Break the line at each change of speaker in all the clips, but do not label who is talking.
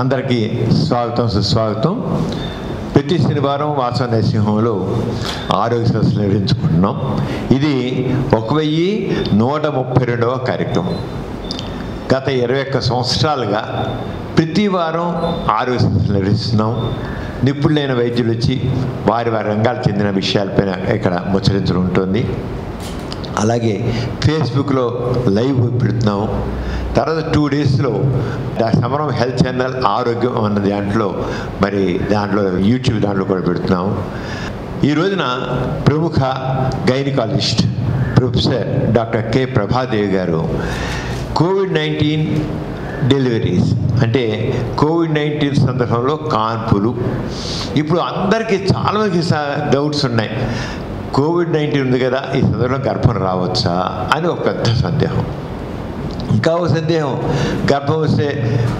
అందరికీ స్వాగతం, సుస్వాగతం. ప్రతి శనివారం వాసవ నరసింహంలో ఆరోగ్య సదస్సులు నిర్వహించుకుంటున్నాం. ఇది 1132వ కార్యక్రమం. గత 21 సంవత్సరాలుగా ప్రతి వారం ఆరోగ్య సదస్సులు నిర్వహిస్తున్నాం. నిపుణులైన వైద్యులు వచ్చి వారి రంగాలకు చెందిన విషయాలపైన ఇక్కడ ముచ్చరించడం ఉంటుంది. అలాగే ఫేస్బుక్లో లైవ్ పెడుతున్నాము. తర్వాత 2 డేస్లో సమరం హెల్త్ ఛానల్ ఆరోగ్యం అన్న దాంట్లో యూట్యూబ్ దాంట్లో కూడా పెడుతున్నాము. ఈ రోజున ప్రముఖ gynaecologist professor doctor K Prabhadevi గారు కోవిడ్-19 డెలివరీస్ అంటే కోవిడ్-19 సందర్భంలో కాన్పులు. ఇప్పుడు అందరికీ చాలామందికి డౌట్స్ ఉన్నాయి. కోవిడ్-19 ఉంది కదా, ఈ సందర్భంలో గర్భం రావచ్చా అని ఒక పెద్ద సందేహం. ఇంకా ఒక సందేహం, గర్భం వస్తే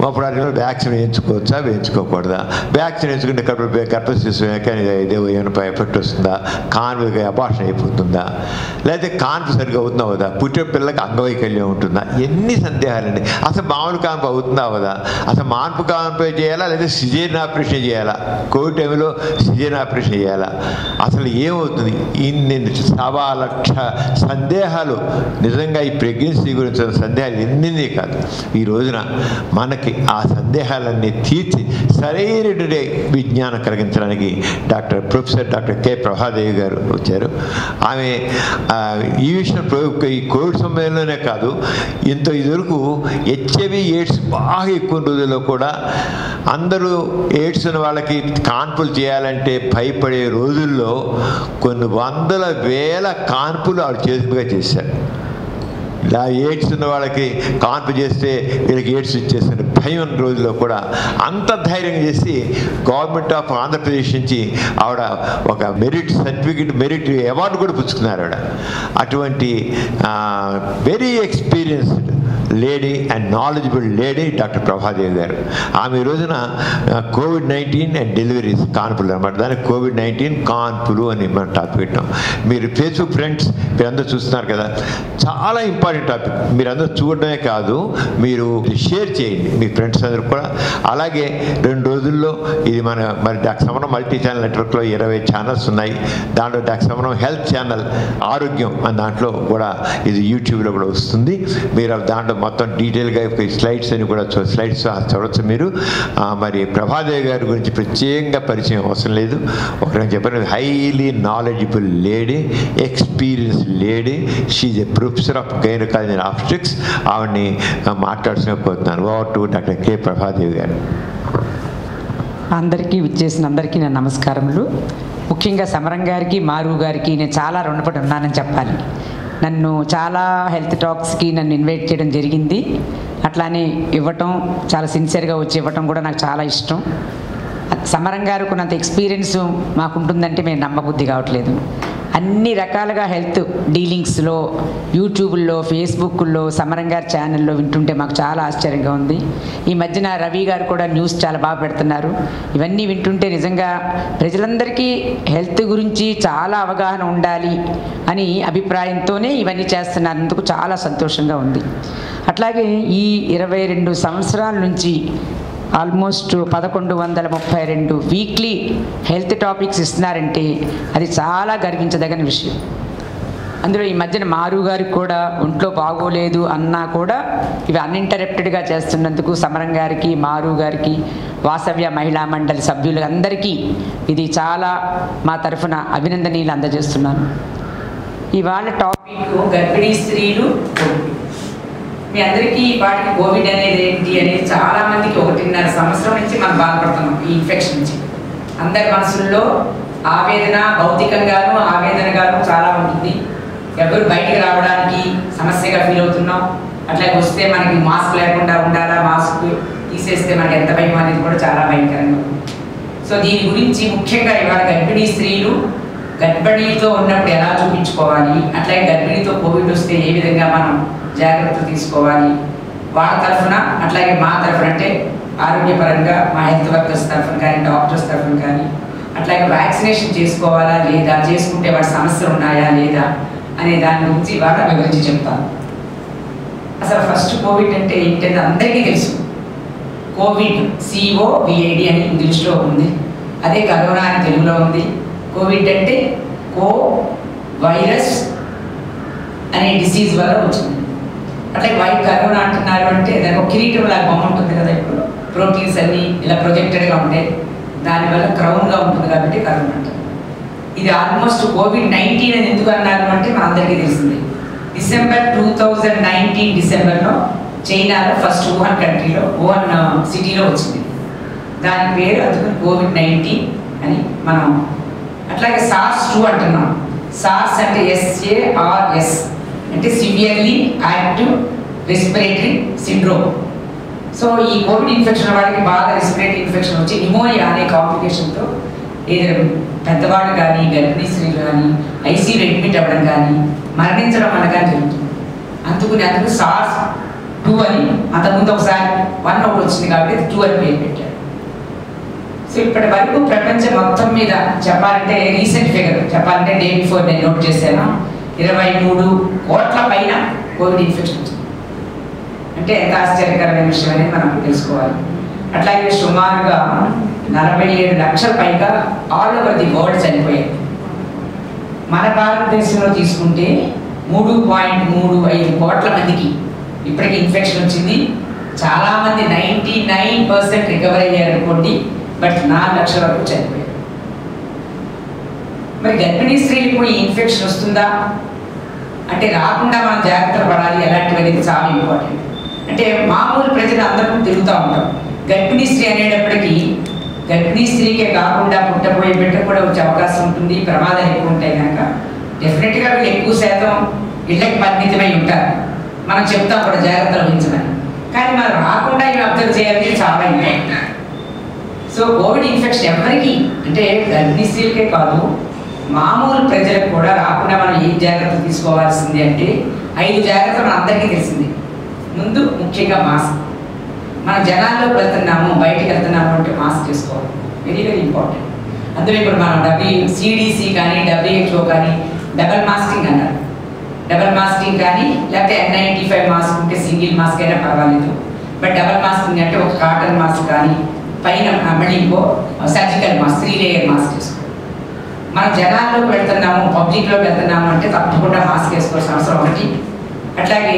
అప్పుడు అడిగిన వ్యాక్సిన్ వేయించుకోవచ్చా, వేయించుకోకూడదా, వ్యాక్సిన్ వేయించుకుంటే గర్భశిశు ఏమైనా ఎఫెక్ట్ వస్తుందా, కాన్పు అబార్షన్ అయిపోతుందా, లేకపోతే కాన్పు సరిగ్గా అవుతుందా అవదా, పుట్టే పిల్లకి అంగవైకల్యం ఉంటుందా, ఎన్ని సందేహాలండి. అసలు మామూలు కాన్పు అవుతుందా అవదా, అసలు మాన్పు కాన్పు చేయాలా లేదా సిజేరియన్ ఆపరేషన్ చేయాలా, కోవిడ్ టైంలో సిజేరియన్ ఆపరేషన్ చేయాలా, అసలు ఏమవుతుంది, ఇన్ని 1,00,000 సందేహాలు. నిజంగా ఈ ప్రెగ్నెన్సీ గురించి సందేహాలు ఎన్నింది కాదు. ఈ రోజున మనకి ఆ సందేహాలన్నీ తీర్చి సరైన విజ్ఞానం కలిగించడానికి ప్రొఫెసర్ డాక్టర్ కె ప్రభాదేవి గారు వచ్చారు. ఆమె ఈ విషయం ఈ కోవిడ్ సమయంలోనే కాదు, ఇదివరకు హెచ్ఐవి ఎయిడ్స్ బాగా ఎక్కువ రోజుల్లో కూడా అందరూ ఎయిడ్స్ ఉన్న వాళ్ళకి కాన్పులు చేయాలంటే భయపడే రోజుల్లో కొన్ని 100,000 కాన్పులు ఆవిడ చేతిగా చేశారు. ఇలా ఎయిడ్స్ ఉన్న వాళ్ళకి కాన్పు చేస్తే వీళ్ళకి ఎయిడ్స్ ఇచ్చేసిన భయం రోజుల్లో కూడా అంత ధైర్యం చేసి గవర్నమెంట్ ఆఫ్ ఆంధ్రప్రదేశ్ నుంచి ఆవిడ ఒక మెరిట్ సర్టిఫికెట్, మెరిట్ అవార్డు కూడా పుచ్చుకున్నారు ఆవిడ. అటువంటి very experienced lady and knowledgeable lady doctor Prabha Devi గారు. ఆమె ఈ రోజున కోవిడ్-19 అండ్ డెలివరీస్ కాన్పులు అనమాట. దానికి కోవిడ్-19 కాన్పులు అని మనం టాపిక్ పెట్టాం. మీరు ఫేస్బుక్ ఫ్రెండ్స్ మీరందరూ చూస్తున్నారు కదా, చాలా ఇంపార్టెంట్ టాపిక్. మీరందరూ చూడడమే కాదు, మీరు షేర్ చేయండి మీ ఫ్రెండ్స్ అందరూ కూడా. అలాగే 2 రోజుల్లో ఇది మరి డాక్టర్ సమరం మల్టీ ఛానల్ నెట్వర్క్లో 20 ఛానల్స్ ఉన్నాయి. దాంట్లో డాక్టర్ సమరం హెల్త్ ఛానల్ ఆరోగ్యం అని దాంట్లో కూడా ఇది యూట్యూబ్లో కూడా వస్తుంది. మీరు దాంట్లో మొత్తం డీటెయిల్గా స్లైడ్స్ అని కూడా స్లైడ్స్ చూడవచ్చు మీరు. మరి ప్రభాదేవి గారి గురించి ప్రత్యేకంగా పరిచయం అవసరం లేదు. ఒకరికి చెప్పిన highly knowledgeable lady, experience lady. She's a professor of gynaecology and obstetrics. ఆవిడని మాట్లాడుతున్నపోతున్నాను. Over to doctor K Prabhadevi garu.
అందరికీ విచ్చేసిన అందరికీ నా నమస్కారములు. ముఖ్యంగా సమరం గారికి, మారు గారికి నేను చాలా రుణపడి ఉన్నానని చెప్పాలి. నన్ను చాలా హెల్త్ టాక్స్కి నన్ను ఇన్వైట్ చేయడం జరిగింది. అట్లానే ఇవ్వటం, చాలా సిన్సియర్గా వచ్చి ఇవ్వటం కూడా నాకు చాలా ఇష్టం. సమరం గారు కొన్నంత ఎక్స్పీరియన్స్ మాకుంటుందంటే మేము నమ్మబుద్ధి కావట్లేదు. అన్ని రకాలుగా హెల్త్ డీలింగ్స్లో యూట్యూబ్లో, ఫేస్బుక్లో, సమరం గారి ఛానల్లో వింటుంటే మాకు చాలా ఆశ్చర్యంగా ఉంది. ఈ మధ్యన రవి గారు కూడా న్యూస్ చాలా బాగా పెడుతున్నారు. ఇవన్నీ వింటుంటే నిజంగా ప్రజలందరికీ హెల్త్ గురించి చాలా అవగాహన ఉండాలి అని అభిప్రాయంతోనే ఇవన్నీ చేస్తున్నందుకు చాలా సంతోషంగా ఉంది. అట్లాగే ఈ 22 సంవత్సరాల నుంచి ఆల్మోస్ట్ 1132 వీక్లీ హెల్త్ టాపిక్స్ ఇస్తున్నారంటే అది చాలా గర్వించదగిన విషయం. అందులో ఈ మధ్యన మారు గారికి కూడా ఒంట్లో బాగోలేదు అన్నా కూడా ఇవి అన్ఇంటరప్టెడ్గా చేస్తున్నందుకు సమరం గారికి, మారు గారికి, వాసవ్య మహిళా మండలి సభ్యులందరికీ ఇది చాలా మా తరఫున అభినందనీయులు అందజేస్తున్నాను. ఇవాళ టాపిక్ గర్భిణీ స్త్రీలు. మీ అందరికీ ఈ పాటికి కోవిడ్ అనేది ఏంటి అనేది చాలామందికి 1.5 సంవత్సరం నుంచి మనం బాధపడుతున్నాం ఈ ఇన్ఫెక్షన్ నుంచి. అందరి మనసుల్లో ఆవేదన, భౌతికంగాను ఆవేదనగాను చాలా ఉంటుంది. ఎవరు బయటికి రావడానికి సమస్యగా ఫీల్ అవుతున్నాం. అట్లాగే వస్తే మనకి మాస్క్ లేకుండా ఉండాలా, మాస్క్ తీసేస్తే మనకి ఎంత భయం అనేది కూడా చాలా భయంకరంగా ఉంది. సో దీని గురించి ముఖ్యంగా ఇవాళ గర్భిణీ స్త్రీలు గర్భిణీతో ఉన్నప్పుడు ఎలా చూపించుకోవాలి, అట్లాగే గర్భిణీతో కోవిడ్ వస్తే ఏ విధంగా మనం జాగ్రత్తలు తీసుకోవాలి, వాళ్ళ తరఫున అట్లాగే మా తరఫున అంటే ఆరోగ్యపరంగా మా హెల్త్ వర్కర్స్ తరఫున కానీ, డాక్టర్స్ తరఫున కానీ, అట్లాగే వ్యాక్సినేషన్ చేసుకోవాలా లేదా, చేసుకుంటే వాటి సమస్యలు ఉన్నాయా లేదా అనే దాని గురించి ఇవాళ వివరించి చెప్తాను. అసలు ఫస్ట్ కోవిడ్ అంటే ఏంటంటే అందరికీ తెలుసు. కోవిడ్ COVID అని ఇంగ్లీష్లో ఉంది, అదే కరోనా అని తెలుగులో ఉంది. కోవిడ్ అంటే వైరస్ అనే డిసీజ్ వల్ల వచ్చింది. అట్లా వైట్ కరోనా అంటున్నారు అంటే దానికి ఒక కిరీటం లాగా బొమ్మ ఉంటుంది కదా, ఇప్పుడు ప్రోటీన్స్ అన్నీ ఇలా ప్రొజెక్టెడ్గా ఉంటాయి, దానివల్ల క్రౌన్గా ఉంటుంది కాబట్టి కరోనా అంటారు. ఇది ఆల్మోస్ట్ COVID-19 అని ఎందుకు అన్నారు అంటే మనందరికీ తెలిసింది. డిసెంబర్ 2019 డిసెంబర్లో చైనాలో ఫస్ట్ వుహాన్ కంట్రీలో, వుహాన్ సిటీలో వచ్చింది. దాని పేరు అందుకని COVID-19 అని మనం. అట్లాగే SARS-2 అంటున్నాం. SARS అంటే SARS అంటే severely active respiratory syndrome. So ఈ కోవిడ్ ఇన్ఫెక్షన్ వాడికి బాగా రెస్పిరేటరీ ఇన్ఫెక్షన్ వచ్చి న్యూమోనియా అనే కాంప్లికేషన్తో ఏదైనా పెద్దవాడు కానీ గర్భిణీ స్త్రీలు కానీ ఐసీయూలో అడ్మిట్ అవ్వడం కానీ మరణించడం అనగా జరుగుతుంది. అందుకు SARS-2 అని అంతకుముందు ఒకసారి 1 ఒకటి వచ్చింది కాబట్టి 2 అని పేరు పెట్టారు. సో ఇప్పటి వరకు ప్రపంచం మొత్తం మీద చెప్పాలంటే రీసెంట్ ఫిగర్ చెప్పాలంటే డే బిఫోర్ నేను నోట్ చేశాను, 23 కోట్ల పైన కోవిడ్ ఇన్ఫెక్షన్ వచ్చింది. అంటే ఎంత ఆశ్చర్యకరమైన విషయం అనేది మనం తెలుసుకోవాలి. అట్లాగే సుమారుగా 47 లక్షల పైగా ఆల్ ఓవర్ ది వరల్డ్ చనిపోయాయి. మన భారతదేశంలో తీసుకుంటే 3.35 కోట్ల మందికి ఇప్పటికి ఇన్ఫెక్షన్ వచ్చింది. చాలామంది 99% రికవర్ అయ్యారు అనుకోండి, బట్ 4 లక్షల వరకు చనిపోయారు. మరి గర్భిణీ స్త్రీలకు ఈ ఇన్ఫెక్షన్ వస్తుందా అంటే రాకుండా మనం జాగ్రత్తలు పడాలి. ఎలాంటివి అనేది చాలా ఇంపార్టెంట్. అంటే మామూలు ప్రజలు అందరూ తిరుగుతూ ఉంటాం. గర్భిణీ స్త్రీ అనేటప్పటికీ గర్భిణీ స్త్రీకే కాకుండా పుట్టబోయే బిడ్డ కూడా వచ్చే అవకాశం ఉంటుంది, ప్రమాదాలు ఎక్కువ ఉంటాయి కనుక డెఫినెట్గా వీళ్ళు ఎక్కువ శాతం ఇళ్ళకి పరిమితమై ఉంటారు. మనం చెప్తాం కూడా జాగ్రత్తలు వహించమని, కానీ మనం రాకుండా ఇవి అబ్జర్వ్ చేయాలి చాలా ఇంపార్టెంట్. సో కోవిడ్ ఇన్ఫెక్షన్ ఎవరికి అంటే గర్భిణీ స్త్రీలకే కాదు మామూలు ప్రజలకు కూడా రాకుండా మనం ఏం జాగ్రత్తలు తీసుకోవాల్సింది అంటే 5 జాగ్రత్తలు మన అందరికీ తెలిసింది. ముందు ముఖ్యంగా మాస్క్. మన జనాల్లోకి వెళ్తున్నాము, బయటకు వెళ్తున్నాము అంటే మాస్క్ చేసుకోవాలి, వెరీ వెరీ ఇంపార్టెంట్. అందులో ఇప్పుడు మనం CDC కానీ WHO కానీ డబల్ మాస్కింగ్ అన్నారు. డబల్ మాస్కింగ్ కానీ లేకపోతే N95 మాస్క్ ఉంటే సింగిల్ మాస్క్ అయినా పర్వాలేదు, బట్ డబల్ మాస్కింగ్ అంటే ఒక కాటన్ మాస్క్ కానీ పైన మళ్ళీ ఇంకో సర్జికల్ మాస్క్ 3 లేయర్ మాస్క్ వేసుకోవాలి. మనం జనాల్లోకి వెళ్తున్నాము, పబ్లిక్లోకి వెళ్తున్నాము అంటే తప్పకుండా మాస్క్ వేసుకోవాల్సిన అవసరం ఒకటి. అట్లాగే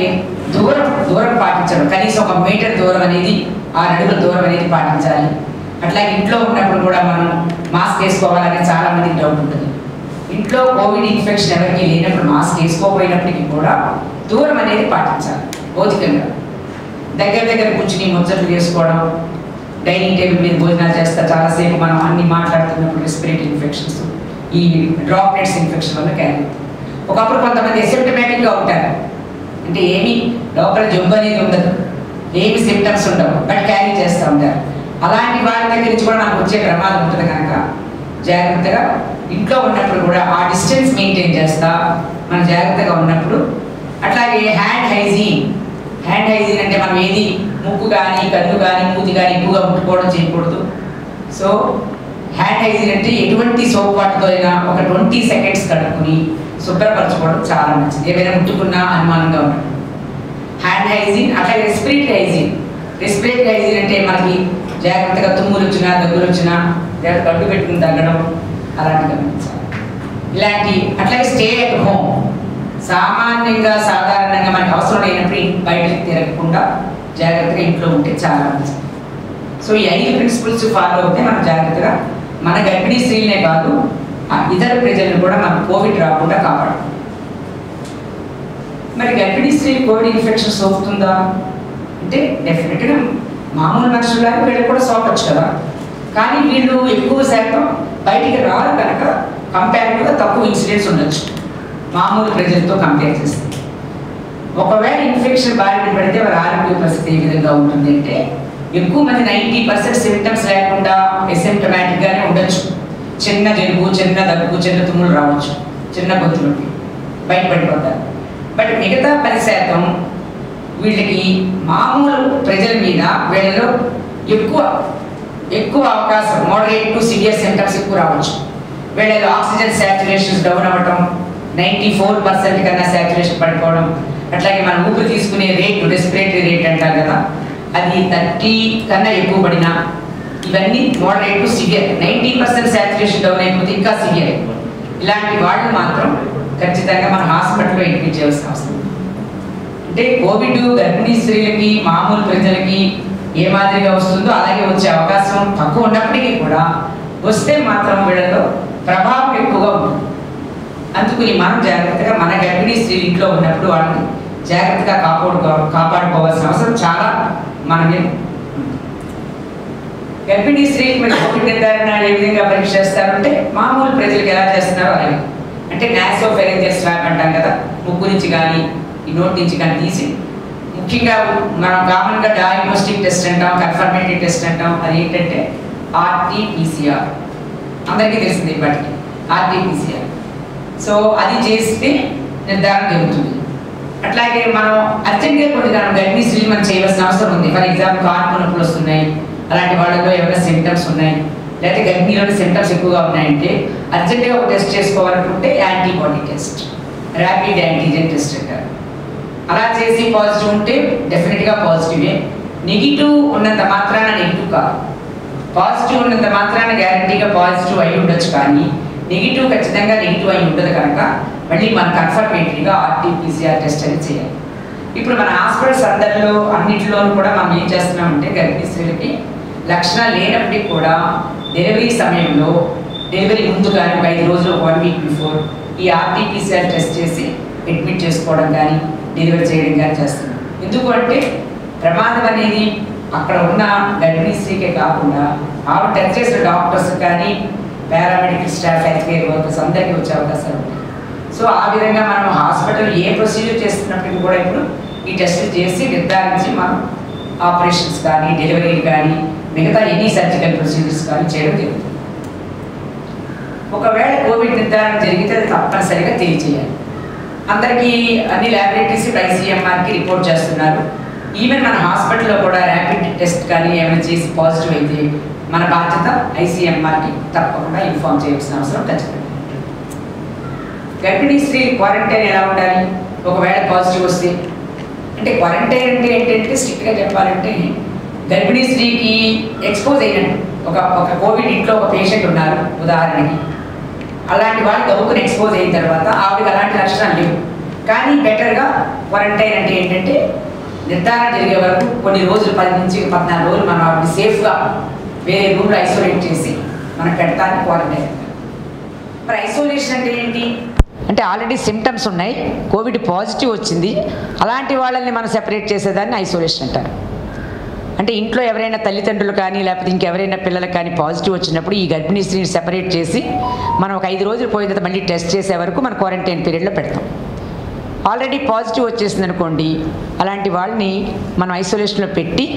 దూరం పాటించడం, కనీసం 1 మీటర్ దూరం అనేది 6 అడుగుల దూరం అనేది పాటించాలి. అట్లాగే ఇంట్లో ఉన్నప్పుడు కూడా మనం మాస్క్ వేసుకోవాలని చాలామందికి డౌట్ ఉంటుంది. ఇంట్లో కోవిడ్ ఇన్ఫెక్షన్ ఎవరికి లేనప్పుడు మాస్క్ వేసుకోకపోయినప్పటికీ కూడా దూరం అనేది పాటించాలి. భౌతికంగా దగ్గర కూర్చుని ముచ్చట్లు చేసుకోవడం, డైనింగ్ టేబుల్ మీద భోజనాలు చేస్తా చాలాసేపు మనం అన్ని మాట్లాడుతున్నప్పుడు రెస్పిరేటరీ ఇన్ఫెక్షన్స్, ఈ డ్రాప్లెట్స్ ఇన్ఫెక్షన్ వల్ల క్యారీ. ఒకప్పుడు కొంతమంది అసిమ్టమాటిక్గా ఉంటారు, అంటే ఏమీ లోపల జబ్బు అనేది ఉండదు, ఏమి సిమ్టమ్స్ ఉండవు, బట్ క్యారీ చేస్తూ ఉంటారు. అలాంటి వారి దగ్గర నుంచి కూడా మనకు వచ్చే ప్రమాదం ఉంటుంది కనుక జాగ్రత్తగా ఇంట్లో ఉన్నప్పుడు కూడా ఆ డిస్టెన్స్ మెయింటైన్ చేస్తా మనం జాగ్రత్తగా ఉన్నప్పుడు. అట్లాగే హ్యాండ్ హైజీన్ అంటే మనం ఏది ముక్కు కానీ కన్ను కానీ మూతి కానీ ఎక్కువగా ముట్టుకోవడం చేయకూడదు. సో హ్యాండ్ హైజీన్ అంటే ఎటువంటి సోప్ వాటర్తో అయినా ఒక 20 సెకండ్స్ కడుక్కుని శుభ్రపరచుకోవడం చాలా మంచిది, ఏమైనా ముట్టుకున్నా అనుమానంగా ఉండదు. Hand hygiene. అట్లాగే రెస్పిరేటరీ హైజీన్ అంటే మనకి జాగ్రత్తగా తుమ్ములు వచ్చినా దగ్గులు వచ్చినా లేదా గడ్డు పెట్టుకుని తగ్గడం అలాంటివి గమనించాలి. ఇలాంటి అట్లాగే స్టే అట్ హోమ్. సాధారణంగా మనకి అవసరం లేనప్పుడు బయటకు తిరగకుండా జాగ్రత్తగా ఇంట్లో ఉంటే చాలా మంచిది. సో ఈ 5 ప్రిన్సిపల్స్ ఫాలో అవుతే మనం జాగ్రత్తగా మన గర్భిణీ స్త్రీలనే కాదు ఇతర ప్రజలను కూడా మనం కోవిడ్ రాకుండా కాపాడు. మరి గర్భిణీ స్త్రీ కోవిడ్ ఇన్ఫెక్షన్ సోకుతుందా అంటే డెఫినెట్గా మామూలు మనుషులాగా వీళ్ళకి కూడా సోకచ్చు కదా, కానీ వీళ్ళు ఎక్కువ శాతం బయటికి రారు కనుక కంపేరిటివ్గా తక్కువ ఇన్సిడెంట్స్ ఉండొచ్చు మామూలు ప్రజలతో కంపేర్ చేస్తే. ఒకవేళ ఇన్ఫెక్షన్ బారిన పడితే వారి ఆరోగ్య పరిస్థితి ఏ విధంగా ఉంటుంది అంటే ఎక్కువ మంది 90% సిమ్టమ్స్ లేకుండా అసిమ్టమాటిక్గానే ఉండొచ్చు. చిన్న జలుబు, చిన్న దగ్గు, చిన్న తుమ్ములు రావచ్చు, చిన్న గొంతు నొప్పి బయటపడిపోతారు. బట్ మిగతా 10% వీళ్ళకి మామూలు ప్రజల మీద వీళ్ళలో ఎక్కువ అవకాశం మోడరేట్ టు సివియర్ సిమ్టమ్స్ ఎక్కువ రావచ్చు. వీళ్ళలో ఆక్సిజన్ శాచురేషన్స్ డౌన్ అవ్వటం, 94% కన్నా శాచురేషన్ పడిపోవడం, అట్లాగే మనం ఊపిరి తీసుకునే రేటు రెస్పిరేటరీ రేట్ అంటారు కదా, అది 30 కన్నా ఎక్కువ పడినా ఇవన్నీ moderate to severe, 90% saturation down అయిపోతే ఇంకా సివియర్. ఇలాంటి వాళ్ళు మాత్రం ఖచ్చితంగా మన హాస్పిటల్లో అడ్మిట్ చేయాల్సిన అవసరం. అంటే కోవిడ్ గర్భిణీ స్త్రీలకి మామూలు ప్రజలకి ఏ మాదిరిగా వస్తుందో అలాగే వచ్చే అవకాశం తక్కువ ఉన్నప్పటికీ కూడా వస్తే మాత్రం వీళ్ళలో ప్రభావం ఎక్కువగా ఉంటుంది. అందుకని మనం జాగ్రత్తగా మన గర్భిణీ స్త్రీలు ఇంట్లో ఉన్నప్పుడు వాళ్ళని జాగ్రత్తగా కాపాడుకోవాల్సిన అవసరం చాలా మన మీద. గర్భిణీ స్త్రీకి మీరు కోవిడ్ నిర్ధారణ ఏ విధంగా పరీక్ష చేస్తారంటే మామూలు ప్రజలకు ఎలా చేస్తున్నారో అలాగే, అంటే నాసోఫెరింజియల్ స్వాబ్ అంటాం కదా, ముక్కు నుంచి కానీ ఈ నోటి నుంచి కానీ తీసి, ముఖ్యంగా మనం కామన్గా డయాగ్నోస్టిక్ టెస్ట్ అంటాం, కన్ఫర్మేటరీ టెస్ట్ అంటాం. అది ఏంటంటే RT-PCR, అందరికీ తెలిసింది ఇప్పటికి RT-PCR. సో అది చేస్తే నిర్ధారణ జరుగుతుంది. అట్లాగే మనం అర్జెంట్గా కొన్ని గర్భిణీ స్త్రీలు మనం చేయవలసిన అవసరం ఉంది. ఫర్ ఎగ్జాంపుల్ కాన్పు నొప్పులు వస్తున్నాయి, అలాంటి వాళ్ళలో ఏమైనా సిమ్టమ్స్ ఉన్నాయి, లేకపోతే గర్భిణీలోని సిమ్టమ్స్ ఎక్కువగా ఉన్నాయంటే అర్జెంటుగా ఒక టెస్ట్ చేసుకోవాలనుకుంటే antibody test, rapid antigen test అంటారు. అలా చేసి పాజిటివ్ ఉంటే డెఫినెట్గా పాజిటివే. నెగిటివ్ ఉన్నంత మాత్రాన నెగిటివ్ కాదు, పాజిటివ్ ఉన్నంత మాత్రాన గ్యారంటీగా పాజిటివ్ అయి ఉండొచ్చు, కానీ నెగిటివ్ ఖచ్చితంగా నెగిటివ్ అయి ఉండదు. కనుక మళ్ళీ మన కన్ఫర్మేటరీగా RT-PCR టెస్ట్ అనేది చేయాలి. ఇప్పుడు మన హాస్పిటల్స్ అందరిలో అన్నింటిలోనూ కూడా మనం ఏం చేస్తున్నామంటే గర్భిణీ స్త్రీలకి లక్షణాలు లేనప్పటికీ కూడా డెలివరీ సమయంలో, డెలివరీ ముందు కానీ 5 రోజులు 1 వీక్ బిఫోర్ ఈ RT-PCR టెస్ట్ చేసి అడ్మిట్ చేసుకోవడం కానీ డెలివరీ చేయడం కానీ చేస్తున్నాం. ఎందుకు అంటే ప్రమాదం అనేది అక్కడ ఉన్న గర్భిణీ స్త్రీకే కాకుండా ఆవిడ టెస్ట్ చేసిన డాక్టర్స్ కానీ paramedical staff, health care workers అందరికీ వచ్చే అవకాశాలు ఉంటాయి. సో ఆ విధంగా మనం హాస్పిటల్ ఏ ప్రొసీజర్ చేస్తున్నప్పటికీ కూడా ఇప్పుడు ఈ టెస్టులు చేసి నిర్ధారించి మనం ఆపరేషన్స్ కానీ డెలివరీలు కానీ మిగతా ఎనీ సర్జికల్ ప్రొసీజర్స్ కానీ చేయడం జరుగుతుంది. ఒకవేళ కోవిడ్ నిర్ధారణ జరిగితే అది తప్పనిసరిగా తెలియజేయాలి. అందరికీ అన్ని ల్యాబొరేటరీస్ ICMRకి రిపోర్ట్ చేస్తున్నారు. ఈవెన్ మన హాస్పిటల్లో కూడా ర్యాపిడ్ టెస్ట్ కానీ ఏమైనా చేసి పాజిటివ్ అయితే మన బాధ్యత ICMRకి తప్పకుండా ఇన్ఫార్మ్ చేయాల్సిన అవసరం ఖచ్చితంగా. గర్భిణీ స్త్రీ క్వారంటైన్ ఎలా ఉండాలి ఒకవేళ పాజిటివ్ వస్తే? అంటే క్వారంటైన్ అంటే ఏంటంటే స్ట్రిక్ట్గా చెప్పాలంటే గర్భిణీ స్త్రీకి ఎక్స్పోజ్ అయినట్టు. ఒక కోవిడ్ ఇంట్లో ఒక పేషెంట్ ఉన్నారు ఉదాహరణకి, అలాంటి వాళ్ళు గబుక్కుని ఎక్స్పోజ్ అయిన తర్వాత ఆవిడకి అలాంటి లక్షణాలు లేవు, కానీ బెటర్గా క్వారంటైన్ అంటే ఏంటంటే నిర్ధారణ జరిగే వరకు కొన్ని రోజులు 10 నుంచి 14 రోజులు మనం ఆవిడని సేఫ్గా వేరే రూమ్లో ఐసోలేట్ చేసి మనం పెడతానికి క్వారంటైన్. మరి ఐసోలేషన్ అంటే ఏంటి అంటే ఆల్రెడీ సిమ్టమ్స్ ఉన్నాయి, కోవిడ్ పాజిటివ్ వచ్చింది, అలాంటి వాళ్ళని మనం సెపరేట్ చేసేదాన్ని ఐసోలేషన్ అంటారు. అంటే ఇంట్లో ఎవరైనా తల్లిదండ్రులు కానీ లేకపోతే ఇంకెవరైనా పిల్లలకు కానీ పాజిటివ్ వచ్చినప్పుడు ఈ గర్భిణీ స్త్రీని సెపరేట్ చేసి మనం ఒక 5 రోజులు పోయిన తర్వాత మళ్ళీ టెస్ట్ చేసే వరకు మనం క్వారంటైన్ పీరియడ్లో పెడతాం. ఆల్రెడీ పాజిటివ్ వచ్చేసింది అనుకోండి, అలాంటి వాళ్ళని మనం ఐసోలేషన్లో పెట్టి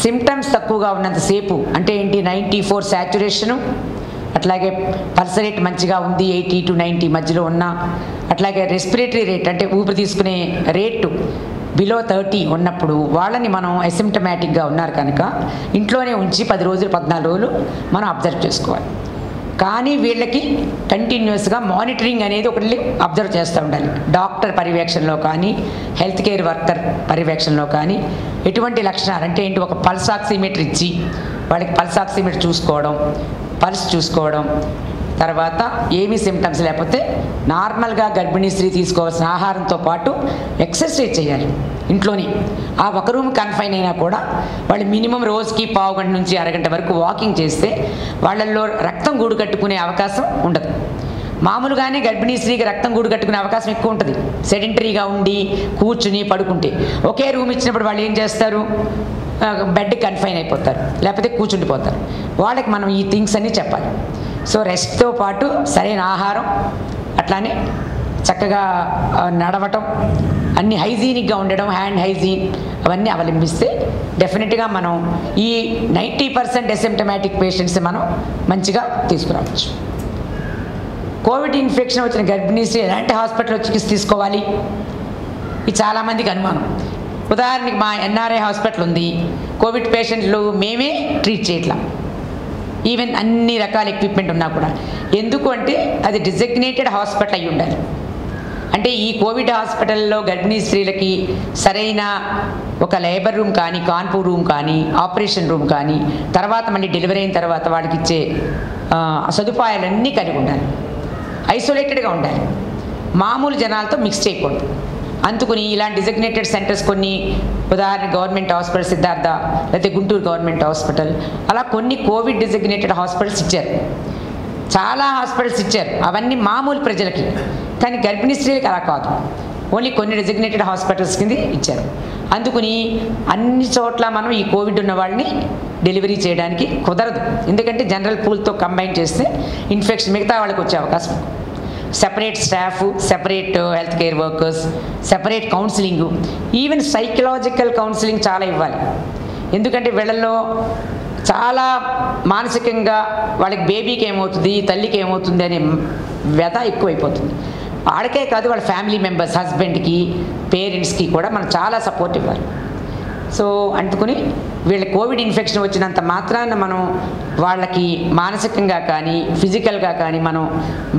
సిమ్టమ్స్ తక్కువగా ఉన్నంతసేపు, అంటే ఏంటి 94 శాచురేషను, అట్లాగే పల్స్ రేట్ మంచిగా ఉంది 80 to 90 మధ్యలో ఉన్న, అట్లాగే రెస్పిరేటరీ రేట్ అంటే ఊపిరి తీసుకునే రేటు బిలో 30 ఉన్నప్పుడు వాళ్ళని మనం అసిమ్టమాటిక్గా ఉన్నారు కనుక ఇంట్లోనే ఉంచి 10 రోజులు 14 రోజులు మనం అబ్జర్వ్ చేసుకోవాలి. కానీ వీళ్ళకి కంటిన్యూస్గా మానిటరింగ్ అనేది ఒకటి అబ్జర్వ్ చేస్తూ ఉండాలి. డాక్టర్ పర్యవేక్షణలో కానీ హెల్త్ కేర్ వర్కర్ పర్యవేక్షణలో కానీ ఎటువంటి లక్షణాలు అంటే ఏంటి, ఒక పల్స్ ఆక్సిమీటర్ ఇచ్చి వాళ్ళకి పల్స్ ఆక్సిమీటర్ చూసుకోవడం, పల్స్ చూసుకోవడం, తర్వాత ఏమీ సిమ్టమ్స్ లేకపోతే నార్మల్గా గర్భిణీ స్త్రీ తీసుకోవాల్సిన ఆహారంతో పాటు ఎక్సర్సైజ్ చేయాలి ఇంట్లోనే. ఆ ఒక రూమ్ కన్ఫైన్ అయినా కూడా వాళ్ళు మినిమం రోజుకి 15 గంట నుంచి అరగంట వరకు వాకింగ్ చేస్తే వాళ్ళల్లో రక్తం గూడు కట్టుకునే అవకాశం ఉండదు. మామూలుగానే గర్భిణీ స్త్రీకి రక్తం గూడు కట్టుకునే అవకాశం ఎక్కువ ఉంటుంది సెడెంటరీగా ఉండి కూర్చుని పడుకుంటే. ఒకే రూమ్ ఇచ్చినప్పుడు వాళ్ళు ఏం చేస్తారు, బెడ్ కన్ఫైన్ అయిపోతారు, లేకపోతే కూర్చుండిపోతారు. వాళ్ళకి మనం ఈ థింగ్స్ అన్నీ చెప్పాలి. సో రెస్ట్తో పాటు సరైన ఆహారం, అట్లానే చక్కగా నడవటం, అన్ని హైజీనిక్గా ఉండడం, హ్యాండ్ హైజీన్ అవన్నీ అవలంబిస్తే డెఫినెట్గా మనం ఈ 90% అసిమ్టమాటిక్ పేషెంట్స్ మనం మంచిగా తీసుకురావచ్చు. కోవిడ్ ఇన్ఫెక్షన్ వచ్చిన గర్భిణీ స్త్రీ ఎలాంటి హాస్పిటల్ చికిత్స తీసుకోవాలి, ఇది చాలామందికి అనుమానం. ఉదాహరణకి మా NRI హాస్పిటల్ ఉంది, కోవిడ్ పేషెంట్లు మేమే ట్రీట్ చేయట్లా, ఈవెన్ అన్ని రకాల ఎక్విప్మెంట్ ఉన్నా కూడా. ఎందుకు అంటే అది డిజగ్నేటెడ్ హాస్పిటల్ అయి ఉండాలి. అంటే ఈ కోవిడ్ హాస్పిటల్లో గర్భిణీ స్త్రీలకి సరైన ఒక లేబర్ రూమ్ కానీ, కాన్పు రూమ్ కానీ, ఆపరేషన్ రూమ్ కానీ, తర్వాత మళ్ళీ డెలివరీ అయిన తర్వాత వాళ్ళకి ఇచ్చే సదుపాయాలన్నీ కలిగి ఉండాలి. ఐసోలేటెడ్గా ఉండాలి, మామూలు జనాలతో మిక్స్ చేయకూడదు. అందుకుని ఇలాంటి డిజిగ్నేటెడ్ సెంటర్స్ కొన్ని, ఉదాహరణ గవర్నమెంట్ హాస్పిటల్ సిద్ధార్థ, లేకపోతే గుంటూరు గవర్నమెంట్ హాస్పిటల్, అలా కొన్ని కోవిడ్ డిజిగ్నేటెడ్ హాస్పిటల్స్ ఇచ్చారు. చాలా హాస్పిటల్స్ ఇచ్చారు, అవన్నీ మామూలు ప్రజలకి. కానీ గర్భిణీ స్త్రీలకు అలా కాదు, ఓన్లీ కొన్ని డిజిగ్నేటెడ్ హాస్పిటల్స్ కింద ఇచ్చారు. అందుకుని అన్ని చోట్ల మనం ఈ కోవిడ్ ఉన్న వాళ్ళని డెలివరీ చేయడానికి కుదరదు. ఎందుకంటే జనరల్ పూల్తో కంబైన్ చేస్తే ఇన్ఫెక్షన్ మిగతా వాళ్ళకి వచ్చే అవకాశం. Separate staff, separate health care workers, separate counselling, even psychological counselling చాలా ఇవ్వాలి. ఎందుకంటే వీళ్ళల్లో చాలా మానసికంగా వాళ్ళకి బేబీకి ఏమవుతుంది, తల్లికి ఏమవుతుంది అనే వ్యధ ఎక్కువైపోతుంది. వాళ్ళకే కాదు, వాళ్ళ ఫ్యామిలీ మెంబర్స్, హస్బెండ్కి, పేరెంట్స్కి కూడా మనం చాలా సపోర్ట్ ఇవ్వాలి. సో అందుకుని వీళ్ళ కోవిడ్ ఇన్ఫెక్షన్ వచ్చినంత మాత్రాన మనం వాళ్ళకి మానసికంగా కానీ, ఫిజికల్గా కానీ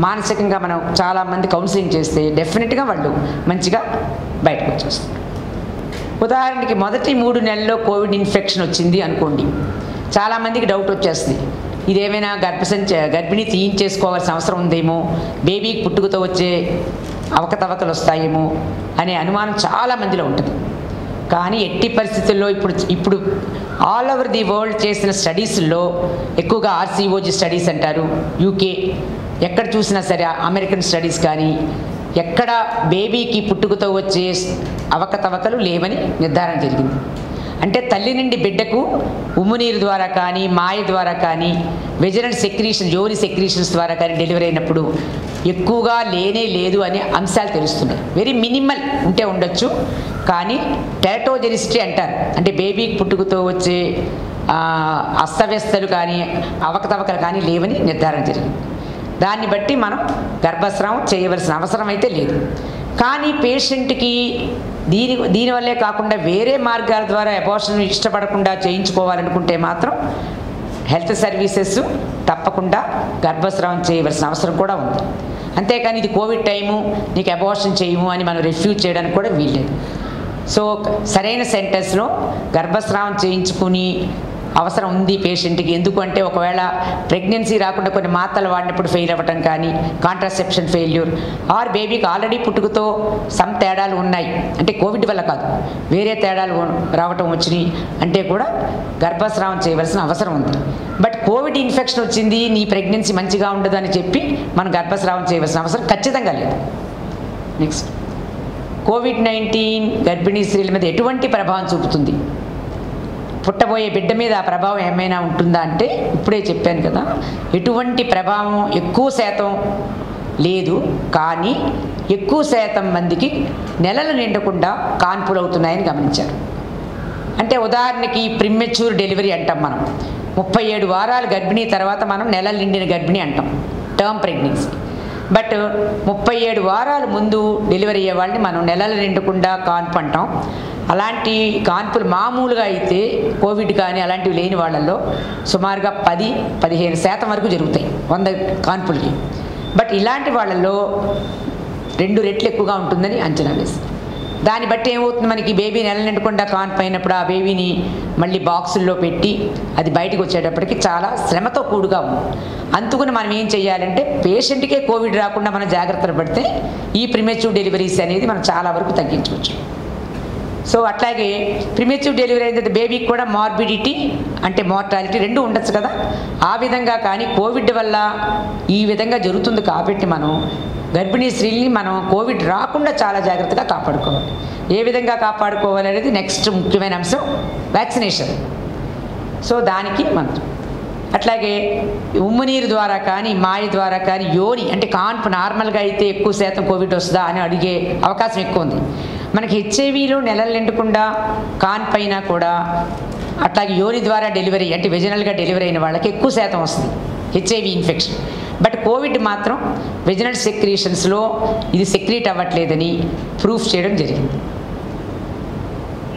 మానసికంగా మనం చాలామంది కౌన్సిలింగ్ చేస్తే డెఫినెట్గా వాళ్ళు మంచిగా బయటకు వచ్చేస్తారు. ఉదాహరణకి మొదటి 3 నెలల్లో కోవిడ్ ఇన్ఫెక్షన్ వచ్చింది అనుకోండి, చాలామందికి డౌట్ వచ్చేస్తుంది, ఇదేమైనా గర్భిణీ తీయించేసుకోవాల్సిన అవసరం ఉందేమో, బేబీకి పుట్టుకతో వచ్చే అవకతవకలు వస్తాయేమో అనే అనుమానం చాలామందిలో ఉంటుంది. కానీ ఎట్టి పరిస్థితుల్లో ఇప్పుడు ఆల్ ఓవర్ ది వరల్డ్ చేసిన స్టడీస్లో ఎక్కువగా RCOG స్టడీస్ అంటారు, UK, ఎక్కడ చూసినా సరే అమెరికన్ స్టడీస్ కానీ, ఎక్కడ బేబీకి పుట్టుకతో వచ్చే అవకతవకలు లేవని నిర్ధారణ జరిగింది. అంటే తల్లి నుండి బిడ్డకు ఉమ్మునీరు ద్వారా కానీ, మాయ ద్వారా కానీ, వెజనల్ సెక్రీషన్, యోని సెక్రీషన్స్ ద్వారా కానీ డెలివరీ అయినప్పుడు ఎక్కువగా లేదు అనే అంశాలు తెలుస్తున్నాయి. వెరీ మినిమల్ ఉంటే ఉండొచ్చు, కానీ టెరటోజెనిసిటీ అంటారు, అంటే బేబీకి పుట్టుకతో వచ్చే అస్తవ్యస్తలు కానీ, అవకతవకలు కానీ లేవని నిర్ధారణ జరిగింది. దాన్ని బట్టి మనం గర్భస్రావం చేయవలసిన అవసరం అయితే లేదు. కానీ పేషెంట్కి దీనివల్లే కాకుండా వేరే మార్గాల ద్వారా అబార్షన్ ఇష్టపడకుండా చేయించుకోవాలనుకుంటే మాత్రం హెల్త్ సర్వీసెస్ తప్పకుండా గర్భస్రావం చేయవలసిన అవసరం కూడా ఉంది. అంతేకాని ఇది కోవిడ్ టైము, నీకు అబార్షన్ చేయము అని మనం రిఫ్యూజ్ చేయడానికి కూడా వీల్లేదు. సో సరైన సెంటర్స్లో గర్భస్రావం చేయించుకుని అవసరం ఉంది పేషెంట్కి. ఎందుకంటే ఒకవేళ ప్రెగ్నెన్సీ రాకుండా కొన్ని మాత్రలు వాడినప్పుడు ఫెయిల్ అవ్వటం కానీ, కాంట్రాసెప్షన్ ఫెయిల్యూర్, ఆర్ బేబీకి ఆల్రెడీ పుట్టుకతో సమ్ తేడాలు ఉన్నాయి, అంటే కోవిడ్ వల్ల కాదు, వేరే తేడాలు రావటం వచ్చినాయి అంటే కూడా గర్భస్రావం చేయవలసిన అవసరం ఉంది. బట్ కోవిడ్ ఇన్ఫెక్షన్ వచ్చింది, నీ ప్రెగ్నెన్సీ మంచిగా ఉండదు అని చెప్పి మనం గర్భస్రావం చేయవలసిన అవసరం ఖచ్చితంగా లేదు. నెక్స్ట్, COVID-19 గర్భిణీ స్త్రీల మీద ఎటువంటి ప్రభావం చూపుతుంది? పుట్టబోయే బిడ్డ మీద ఆ ప్రభావం ఏమైనా ఉంటుందా అంటే, ఇప్పుడే చెప్పాను కదా, ఎటువంటి ప్రభావం ఎక్కువ శాతం లేదు. కానీ ఎక్కువ శాతం మందికి నెలలు నిండకుండా కాన్పులు అవుతున్నాయని గమనించారు. అంటే ఉదాహరణకి ప్రిమెచ్యూర్ డెలివరీ అంటాం మనం, 37 వారాలు గర్భిణీ తర్వాత మనం నెలలు నిండిన గర్భిణీ అంటాం, టర్మ్ ప్రెగ్నెన్సీ. బట్ 37 వారాల ముందు డెలివరీ అయ్యే వాళ్ళని మనం నెలలు నిండకుండా కాన్పు అంటాం. అలాంటి కాన్పులు మామూలుగా అయితే కోవిడ్ కానీ అలాంటివి లేని వాళ్ళల్లో సుమారుగా 10-15% వరకు జరుగుతాయి 100 కాన్పులకి. బట్ ఇలాంటి వాళ్ళల్లో 2 రెట్లు ఎక్కువగా ఉంటుందని అంచనా వేస్తారు. దాన్ని బట్టి ఏమవుతుంది, మనకి బేబీ నెల నిండకుండా కాన్పు అయినప్పుడు ఆ బేబీని మళ్ళీ బాక్సుల్లో పెట్టి అది బయటకు వచ్చేటప్పటికి చాలా శ్రమతో కూడుగా ఉంది. అందుకని మనం ఏం చేయాలంటే, పేషెంట్కే కోవిడ్ రాకుండా మనం జాగ్రత్తలు పడితే ఈ ప్రిమెచ్యూర్ డెలివరీస్ అనేది మనం చాలా వరకు తగ్గించవచ్చు. సో అట్లాగే ప్రిమెచ్యూర్ డెలివరీ అయిన బేబీకి కూడా మార్బిడిటీ అంటే మార్టాలిటీ 2 ఉండొచ్చు కదా. ఆ విధంగా కానీ కోవిడ్ వల్ల ఈ విధంగా జరుగుతుంది కాబట్టి మనం గర్భిణీ స్త్రీల్ని మనం కోవిడ్ రాకుండా చాలా జాగ్రత్తగా కాపాడుకోవాలి. ఏ విధంగా కాపాడుకోవాలి అనేది నెక్స్ట్ ముఖ్యమైన అంశం వ్యాక్సినేషన్. సో దానికి మనం అట్లాగే ఉమ్మునీరు ద్వారా కానీ, మాయ ద్వారా కానీ, యోని అంటే కాన్పు నార్మల్గా అయితే ఎక్కువ శాతం కోవిడ్ వస్తుందా అని అడిగే అవకాశం ఎక్కువ ఉంది. మనకి హెచ్ఐవిలో నెలలు నిండకుండా కాన్పు అయినా కూడా, అట్లాగే యోని ద్వారా డెలివరీ అంటే వెజనల్గా డెలివరీ అయిన వాళ్ళకి ఎక్కువ శాతం వస్తుంది హెచ్ఐవి ఇన్ఫెక్షన్. బట్ కోవిడ్ మాత్రం వెజనల్ సెక్రీషన్స్లో ఇది సెక్రీట్ అవ్వట్లేదని ప్రూఫ్ చేయడం జరిగింది.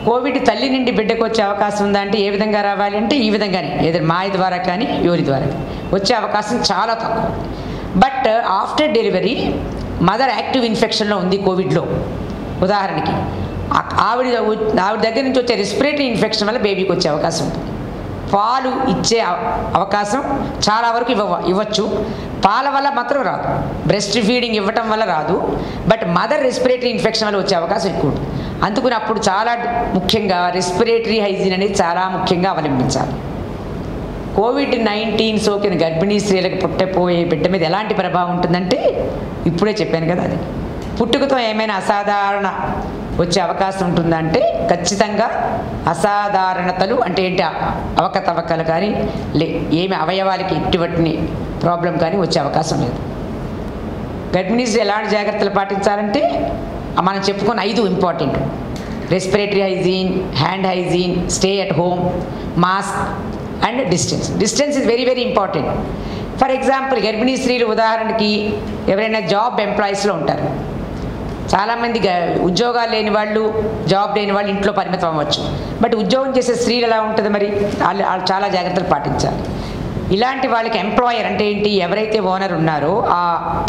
కోవిడ్ తల్లి నుండి బిడ్డకు వచ్చే అవకాశం ఉందా అంటే, ఏ విధంగా రావాలి అంటే ఈ విధంగానే, ఏదో మాయ ద్వారా కానీ యోని ద్వారా వచ్చే అవకాశం చాలా తక్కువ. But after delivery mother active ఇన్ఫెక్షన్లో ఉంది కోవిడ్లో, ఉదాహరణకి ఆవిడ దగ్గర నుంచి వచ్చే రెస్పిరేటరీ ఇన్ఫెక్షన్ వల్ల బేబీకి వచ్చే అవకాశం ఉంటుంది. పాలు ఇచ్చే అవకాశం చాలా వరకు ఇవ్వచ్చు, పాల వల్ల మాత్రం రాదు. బ్రెస్ట్ ఫీడింగ్ ఇవ్వటం వల్ల రాదు, బట్ మదర్ రెస్పిరేటరీ ఇన్ఫెక్షన్ వల్ల వచ్చే అవకాశం ఎక్కువ ఉంటుంది. అందుకని అప్పుడు చాలా ముఖ్యంగా రెస్పిరేటరీ హైజీన్ అనేది చాలా ముఖ్యంగా అవలంబించాలి. కోవిడ్-19 సోకిన గర్భిణీ స్త్రీలకు పుట్టపోయే బిడ్డ మీద ఎలాంటి ప్రభావం ఉంటుందంటే ఇప్పుడే చెప్పాను కదా, అది పుట్టుకతో ఏమైనా అసాధారణ వచ్చే అవకాశం ఉంటుందంటే ఖచ్చితంగా అసాధారణతలు అంటే ఏంటి, అవకతవకలు కానీ ఏమి అవయవాలకి ఎటువంటి ప్రాబ్లం కానీ వచ్చే అవకాశం లేదు. గర్భిణీ స్త్రీ ఎలాంటి జాగ్రత్తలు పాటించాలంటే మనం చెప్పుకున్న 5 important: respiratory hygiene, hand hygiene, stay at home, mask and distance. Distance is very very important. For example గర్భిణీ స్త్రీలు ఉదాహరణకి ఎవరైనా జాబ్ ఎంప్లాయీస్లో ఉంటారు, చాలామంది ఉద్యోగాలు లేని వాళ్ళు, జాబ్ లేని వాళ్ళు ఇంట్లో పరిమితం అవ్వచ్చు. బట్ ఉద్యోగం చేసే స్త్రీలు ఎలా ఉంటుంది, మరి వాళ్ళు చాలా జాగ్రత్తలు పాటించాలి. ఇలాంటి వాళ్ళకి ఎంప్లాయర్ అంటే ఏంటి, ఎవరైతే ఓనర్ ఉన్నారో ఆ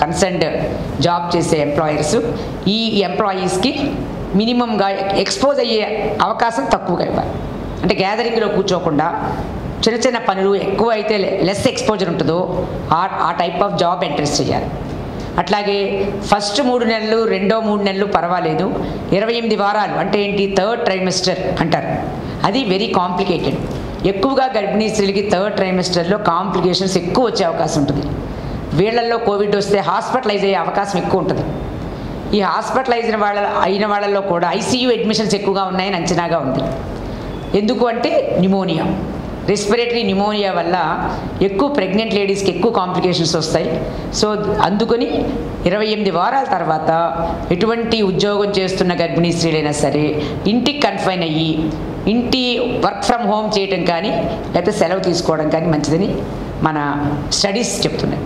కన్సర్న్డ్ జాబ్ చేసే ఎంప్లాయర్స్ ఈ ఎంప్లాయీస్కి మినిమంగా ఎక్స్పోజ్ అయ్యే అవకాశం తక్కువగా ఇవ్వాలి. అంటే గ్యాదరింగ్లో కూర్చోకుండా చిన్న చిన్న పనులు, ఎక్కువ అయితే లెస్ ఎక్స్పోజర్ ఉంటుందో ఆ టైప్ ఆఫ్ జాబ్ ఎంట్రీస్ చేయాలి. అట్లాగే ఫస్ట్ 3 నెలలు, రెండో 3 నెలలు పర్వాలేదు. 28 వారాలు అంటే ఏంటి, థర్డ్ ట్రైమెస్టర్ అంటారు, అది వెరీ కాంప్లికేటెడ్. ఎక్కువగా గర్భిణీ స్త్రీలకి థర్డ్ ట్రైమెస్టర్లో కాంప్లికేషన్స్ ఎక్కువ వచ్చే అవకాశం ఉంటుంది. వీళ్ళల్లో కోవిడ్ వస్తే హాస్పిటలైజ్ అయ్యే అవకాశం ఎక్కువ ఉంటుంది. ఈ హాస్పిటలైజ్ అయిన వాళ్ళల్లో కూడా ఐసీయూ అడ్మిషన్స్ ఎక్కువగా ఉన్నాయని అంచనాగా ఉంది. ఎందుకు అంటే న్యూమోనియా, రెస్పిరేటరీ న్యూమోనియా వల్ల ఎక్కువ ప్రెగ్నెంట్ లేడీస్కి ఎక్కువ కాంప్లికేషన్స్ వస్తాయి. సో అందుకని 28 వారాల తర్వాత ఎటువంటి ఉద్యోగం చేస్తున్న గర్భిణీ స్త్రీలైనా సరే ఇంటికి కన్ఫైన్ అయ్యి ఇంటి వర్క్ ఫ్రమ్ హోమ్ చేయటం కానీ లేకపోతే సెలవు తీసుకోవడం కానీ మంచిదని మన స్టడీస్ చెప్తున్నాయి.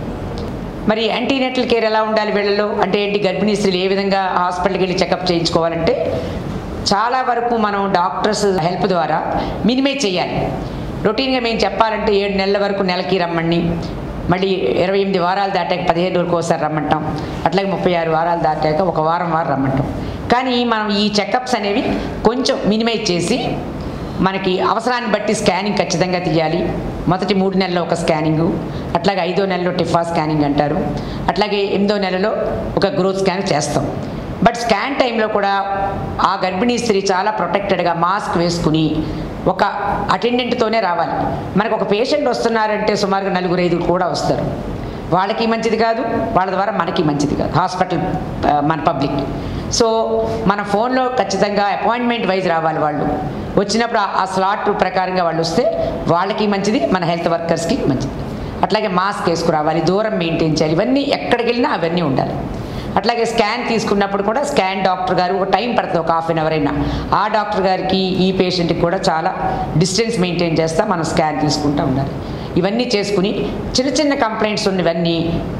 మరి యాంటీనేటల్ కేర్ ఎలా ఉండాలి వీళ్ళలో అంటే ఏంటి, గర్భిణీ స్త్రీలు ఏ విధంగా హాస్పిటల్కి వెళ్ళి చెకప్ చేయించుకోవాలంటే చాలా వరకు మనం డాక్టర్స్ హెల్ప్ ద్వారా మినిమైజ్ చేయాలి. రొటీన్గా మేము చెప్పాలంటే 7 నెలల వరకు నెలకి రమ్మండి, మళ్ళీ 28 వారాలు దాటాక 15 రోజులకు ఒకసారి రమ్మంటాం, అట్లాగే 36 వారాలు దాటాక ఒక వారం రమ్మంటాం. కానీ మనం ఈ చెకప్స్ అనేవి కొంచెం మినిమైజ్ చేసి మనకి అవసరాన్ని బట్టి స్కానింగ్ ఖచ్చితంగా తీయాలి. మొదటి 3 నెలల్లో ఒక స్కానింగు, అట్లాగే 5వ నెలలో టిఫా స్కానింగ్ అంటారు, అట్లాగే 8వ నెలలో ఒక గ్రోత్ స్కాన్ చేస్తాం. బట్ స్కాన్ టైంలో కూడా ఆ గర్భిణీ స్త్రీ చాలా ప్రొటెక్టెడ్గా మాస్క్ వేసుకుని ఒక అటెండెంట్తోనే రావాలి. మనకు ఒక పేషెంట్ వస్తున్నారంటే సుమారుగా 4-5 కూడా వస్తారు. వాళ్ళకి మంచిది కాదు, వాళ్ళ ద్వారా మనకి మంచిది కాదు, హాస్పిటల్ మన పబ్లిక్. సో మన ఫోన్లో ఖచ్చితంగా అపాయింట్మెంట్ వైజ్ రావాలి. వాళ్ళు వచ్చినప్పుడు ఆ స్లాట్ ప్రకారంగా వాళ్ళు వస్తే వాళ్ళకి మంచిది, మన హెల్త్ వర్కర్స్కి మంచిది. అట్లాగే మాస్క్ వేసుకురావాలి, దూరం మెయింటైన్ చేయాలి, ఇవన్నీ ఎక్కడికి వెళ్ళినా అవన్నీ ఉండాలి. అట్లాగే స్కాన్ తీసుకున్నప్పుడు కూడా స్కాన్ డాక్టర్ గారు ఒక టైం పడుతుంది, ఒక ½ అవర్ అయినా, ఆ డాక్టర్ గారికి ఈ పేషెంట్కి కూడా చాలా డిస్టెన్స్ మెయింటైన్ చేస్తా మనం స్కాన్ తీసుకుంటూ ఉండాలి. ఇవన్నీ చేసుకుని చిన్న చిన్న కంప్లైంట్స్ ఉన్నవన్నీ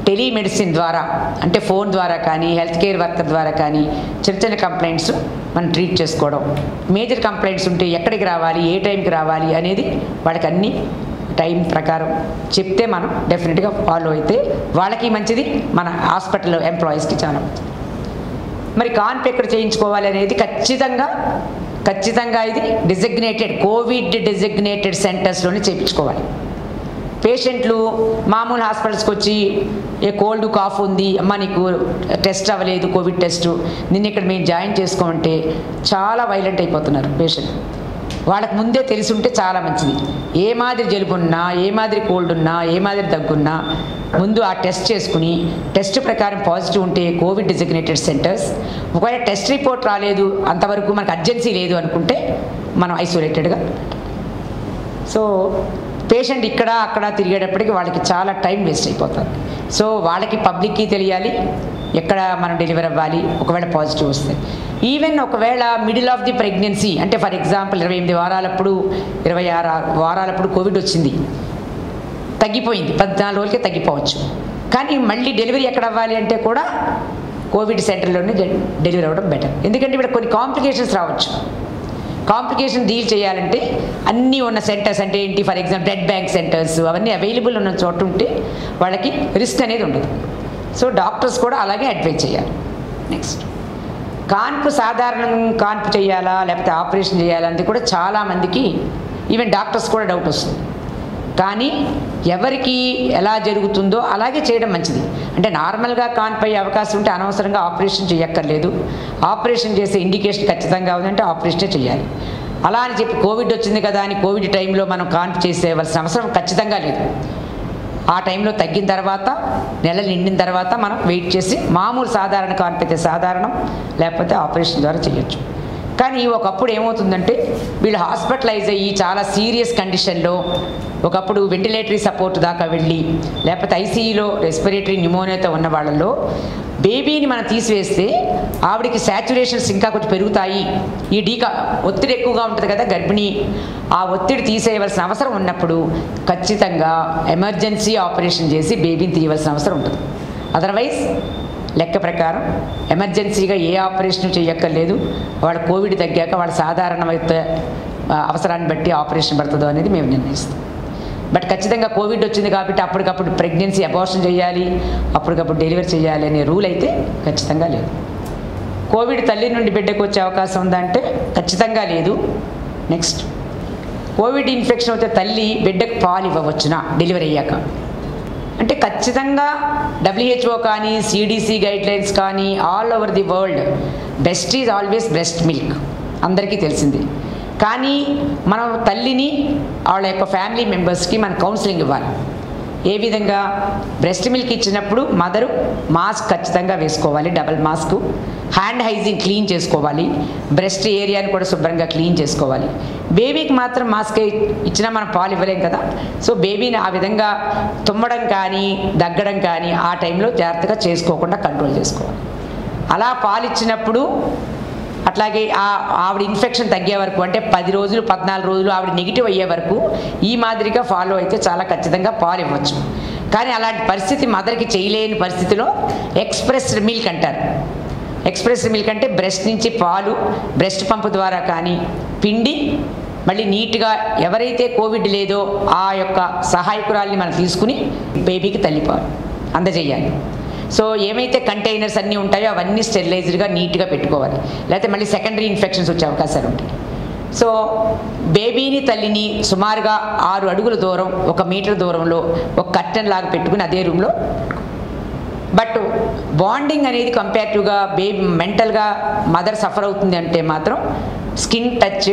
టెలిమెడిసిన్ ద్వారా అంటే ఫోన్ ద్వారా కానీ హెల్త్ కేర్ వర్కర్ ద్వారా కానీ చిన్న చిన్న కంప్లైంట్స్ మనం ట్రీట్ చేసుకోవడం. మేజర్ కంప్లైంట్స్ ఉంటే ఎక్కడికి రావాలి, ఏ టైంకి రావాలి అనేది వాళ్ళకి అన్నీ టైం ప్రకారం చెప్తే మనం డెఫినెట్గా ఫాలో అయితే వాళ్ళకి మంచిది, మన హాస్పిటల్ ఎంప్లాయీస్కి చాలా మంచిది. మరి కాన్పు ఎక్కడ చేయించుకోవాలి అనేది ఖచ్చితంగా ఇది కోవిడ్ డిజిగ్నేటెడ్ సెంటర్స్లోనే చేయించుకోవాలి. పేషెంట్లు మామూలు హాస్పిటల్స్కి వచ్చి ఏ కోల్డ్ కాఫ్ ఉంది, అమ్మ నీకు టెస్ట్ అవ్వలేదు కోవిడ్ టెస్ట్, నిన్న ఇక్కడ మేము జాయిన్ చేసుకోమంటే చాలా వైలెంట్ అయిపోతున్నారు పేషెంట్. వాళ్ళకి ముందే తెలిసి ఉంటే చాలా మంచిది. ఏ మాదిరి జలుబు ఉన్నా, ఏ మాదిరి కోల్డ్ ఉన్నా, ఏ మాదిరి దగ్గున్నా ముందు ఆ టెస్ట్ చేసుకుని టెస్ట్ ప్రకారం పాజిటివ్ ఉంటే కోవిడ్ డిజిగ్నేటెడ్ సెంటర్స్, ఒకవేళ టెస్ట్ రిపోర్ట్ రాలేదు అంతవరకు మనకు అర్జెన్సీ లేదు అనుకుంటే మనం ఐసోలేటెడ్గా. సో పేషెంట్ ఇక్కడ అక్కడ తిరిగేటప్పటికి వాళ్ళకి చాలా టైం వేస్ట్ అయిపోతుంది. సో వాళ్ళకి పబ్లిక్కి తెలియాలి ఎక్కడ మనం డెలివరీ అవ్వాలి ఒకవేళ పాజిటివ్ వస్తే. ఈవెన్ ఒకవేళ మిడిల్ ఆఫ్ ది ప్రెగ్నెన్సీ అంటే ఫర్ ఎగ్జాంపుల్ 28 వారాలప్పుడు 26 వారాలప్పుడు కోవిడ్ వచ్చింది, తగ్గిపోయింది, 14 రోజులకే తగ్గిపోవచ్చు. కానీ మళ్ళీ డెలివరీ ఎక్కడ అవ్వాలి అంటే కూడా కోవిడ్ సెంటర్లోనే డెలివరీ అవ్వడం బెటర్. ఎందుకంటే ఇక్కడ కొన్ని కాంప్లికేషన్స్ రావచ్చు. కాంప్లికేషన్ డీల్ చేయాలంటే అన్నీ ఉన్న సెంటర్స్ అంటే ఏంటి, for example blood bank centres అవన్నీ అవైలబుల్ ఉన్న చోట ఉంటే వాళ్ళకి రిస్క్ అనేది ఉండదు. సో డాక్టర్స్ కూడా అలాగే అడ్వైజ్ చేయాలి. నెక్స్ట్, కాన్పు సాధారణ కాన్పు చేయాలా లేకపోతే ఆపరేషన్ చేయాలా అనేది కూడా చాలామందికి, ఈవెన్ డాక్టర్స్ కూడా డౌట్ వస్తుంది. కానీ ఎవరికి ఎలా జరుగుతుందో అలాగే చేయడం మంచిది. అంటే నార్మల్గా కాన్పు అయ్యే అవకాశం ఉంటే అనవసరంగా ఆపరేషన్ చేయక్కర్లేదు. ఆపరేషన్ చేసే ఇండికేషన్ ఖచ్చితంగా ఉందంటే ఆపరేషనే చేయాలి. అలా అని చెప్పి కోవిడ్ వచ్చింది కదా అని కోవిడ్ టైంలో మనం కాన్పు చేసేవలసిన అవసరం ఖచ్చితంగా లేదు. ఆ టైంలో తగ్గిన తర్వాత, నెలలు నిండిన తర్వాత మనం వెయిట్ చేసి మామూలు సాధారణ కాన్పు అయితే సాధారణం, లేకపోతే ఆపరేషన్ ద్వారా చేయొచ్చు. కానీ ఒకప్పుడు ఏమవుతుందంటే వీళ్ళు హాస్పిటలైజ్ అయ్యి చాలా సీరియస్ కండిషన్లో ఒకప్పుడు వెంటిలేటరీ సపోర్ట్ దాకా వెళ్ళి, లేకపోతే ఐసీయూలో రెస్పిరేటరీ న్యూమోనియాతో ఉన్న వాళ్ళలో బేబీని మనం తీసివేస్తే ఆవిడికి శాచురేషన్స్ ఇంకా కొంచెం పెరుగుతాయి, ఈ ఒత్తిడి ఎక్కువగా ఉంటుంది కదా గర్భిణీ, ఆ ఒత్తిడి తీసేయవలసిన అవసరం ఉన్నప్పుడు ఖచ్చితంగా ఎమర్జెన్సీ ఆపరేషన్ చేసి బేబీని తీయవలసిన అవసరం ఉంటుంది. అదర్వైజ్ లెక్క ప్రకారం ఎమర్జెన్సీగా ఏ ఆపరేషన్ చేయక్కర్లేదు. వాళ్ళ కోవిడ్ తగ్గాక వాళ్ళ సాధారణ అవసరాన్ని బట్టి ఆపరేషన్ పడుతుందో అనేది మేము నిర్ణయిస్తాం. బట్ ఖచ్చితంగా కోవిడ్ వచ్చింది కాబట్టి అప్పటికప్పుడు ప్రెగ్నెన్సీ అబార్షన్ చేయాలి, అప్పటికప్పుడు డెలివరీ చేయాలి అనే రూల్ అయితే ఖచ్చితంగా లేదు. కోవిడ్ తల్లి నుండి బిడ్డకు వచ్చే అవకాశం ఉందంటే ఖచ్చితంగా లేదు. నెక్స్ట్, కోవిడ్ ఇన్ఫెక్షన్ అయితే తల్లి బిడ్డకు పాలు ఇవ్వవచ్చునా డెలివరీ అయ్యాక అంటే ఖచ్చితంగా WHO కానీ CDC గైడ్లైన్స్ కానీ all over the world best is always breast milk, అందరికీ తెలిసింది. కానీ మనం తల్లిని వాళ్ళ యొక్క ఫ్యామిలీ మెంబర్స్కి మనం కౌన్సిలింగ్ ఇవ్వాలి. ఏ విధంగా? బ్రెస్ట్ మిల్క్ ఇచ్చినప్పుడు మదరు మాస్క్ ఖచ్చితంగా వేసుకోవాలి, double mask, hand hygiene clean చేసుకోవాలి, బ్రెస్ట్ ఏరియాని కూడా శుభ్రంగా క్లీన్ చేసుకోవాలి. బేబీకి మాత్రం మాస్క్ ఇచ్చినా మనం పాలు ఇవ్వలేం కదా. సో బేబీని ఆ విధంగా తుమ్మడం కానీ దగ్గడం కానీ ఆ టైంలో జాగ్రత్తగా చేసుకోకుండా కంట్రోల్ చేసుకోవాలి. అలా పాలు ఇచ్చినప్పుడు అట్లాగే ఆవిడ ఇన్ఫెక్షన్ తగ్గే వరకు అంటే 10 రోజులు 14 రోజులు ఆవిడ నెగిటివ్ అయ్యే వరకు ఈ మాదిరిగా ఫాలో అయితే చాలా ఖచ్చితంగా పాలు ఇవ్వచ్చు. కానీ అలాంటి పరిస్థితి మదర్కి చేయలేని పరిస్థితిలో ఎక్స్ప్రెస్డ్ మిల్క్ అంటారు. ఎక్స్ప్రెస్డ్ మిల్క్ అంటే బ్రెస్ట్ నుంచి పాలు బ్రెస్ట్ పంపు ద్వారా కానీ పిండి మళ్ళీ నీట్గా ఎవరైతే కోవిడ్ లేదో ఆ యొక్క సహాయకురాల్ని మనం తీసుకుని బేబీకి తల్లిపాలు అందజేయాలి. సో ఏమైతే కంటైనర్స్ అన్నీ ఉంటాయో అవన్నీ స్టెరిలైజ్డ్గా నీట్గా పెట్టుకోవాలి, లేకపోతే మళ్ళీ సెకండరీ ఇన్ఫెక్షన్స్ వచ్చే అవకాశాలు ఉంటాయి. సో బేబీని తల్లిని సుమారుగా 6 అడుగుల దూరం 1 మీటర్ దూరంలో ఒక కర్టెన్ లాగా పెట్టుకుని అదే రూమ్లో. బట్ బాండింగ్ అనేది కంపేరిటివ్గా మెంటల్గా మదర్ సఫర్ అవుతుంది అంటే మాత్రం స్కిన్ టచ్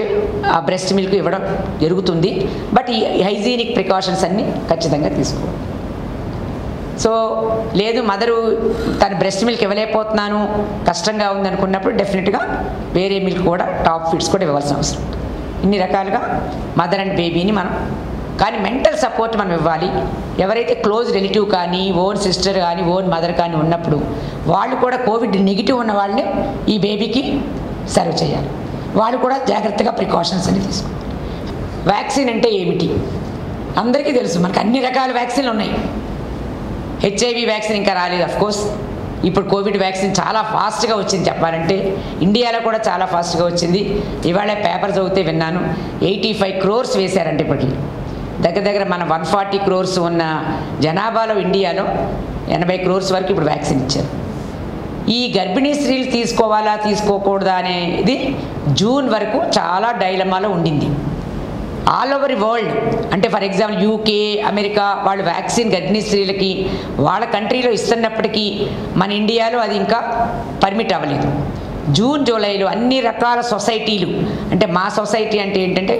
ఆ బ్రెస్ట్ మిల్క్ ఇవ్వడం జరుగుతుంది. బట్ ఈ హైజీనిక్ ప్రికాషన్స్ అన్నీ ఖచ్చితంగా తీసుకోవాలి. సో లేదు మదరు తన బ్రెస్ట్ మిల్క్ ఇవ్వలేకపోతున్నాను కష్టంగా ఉందనుకున్నప్పుడు డెఫినెట్గా వేరే మిల్క్ కూడా టాప్ ఫీడ్స్ కూడా ఇవ్వాల్సిన అవసరం. ఇన్ని రకాలుగా మదర్ అండ్ బేబీని మనం కానీ మెంటల్ సపోర్ట్ మనం ఇవ్వాలి. ఎవరైతే క్లోజ్ రిలేటివ్ కానీ ఓన్ సిస్టర్ కానీ ఓన్ మదర్ కానీ ఉన్నప్పుడు వాళ్ళు కూడా కోవిడ్ నెగిటివ్ ఉన్న వాళ్ళని ఈ బేబీకి సర్వ్ చేయాలి. వాళ్ళు కూడా జాగ్రత్తగా ప్రికాషన్స్ అని తీసుకోవాలి. వ్యాక్సిన్ అంటే ఏమిటి అందరికీ తెలుసు, మనకు అన్ని రకాల వ్యాక్సిన్లు ఉన్నాయి. HIV వ్యాక్సిన్ ఇంకా రాలేదు అఫ్కోర్స్. ఇప్పుడు కోవిడ్ వ్యాక్సిన్ చాలా ఫాస్ట్గా వచ్చింది చెప్పాలంటే, ఇండియాలో కూడా చాలా ఫాస్ట్గా వచ్చింది. ఇవాళ పేపర్ చదివితే విన్నాను 85 crores వేశారంటే ఇప్పటికి. దగ్గర మన 140 crores ఉన్న జనాభాలో ఇండియాలో 80 crores వరకు ఇప్పుడు వ్యాక్సిన్ ఇచ్చారు. ఈ గర్భిణీ స్త్రీలు తీసుకోవాలా తీసుకోకూడదా అనేది జూన్ వరకు చాలా డైలమాలో ఉండింది. ఆల్ ఓవర్ వరల్డ్ అంటే ఫర్ ఎగ్జాంపుల్ UK, అమెరికా వాళ్ళు వ్యాక్సిన్ గర్భిణీ స్త్రీలకి వాళ్ళ కంట్రీలో ఇస్తున్నప్పటికీ మన ఇండియాలో అది ఇంకా పర్మిట్ అవ్వలేదు. జూన్ జూలైలో అన్ని రకాల సొసైటీలు అంటే మా సొసైటీ అంటే ఏంటంటే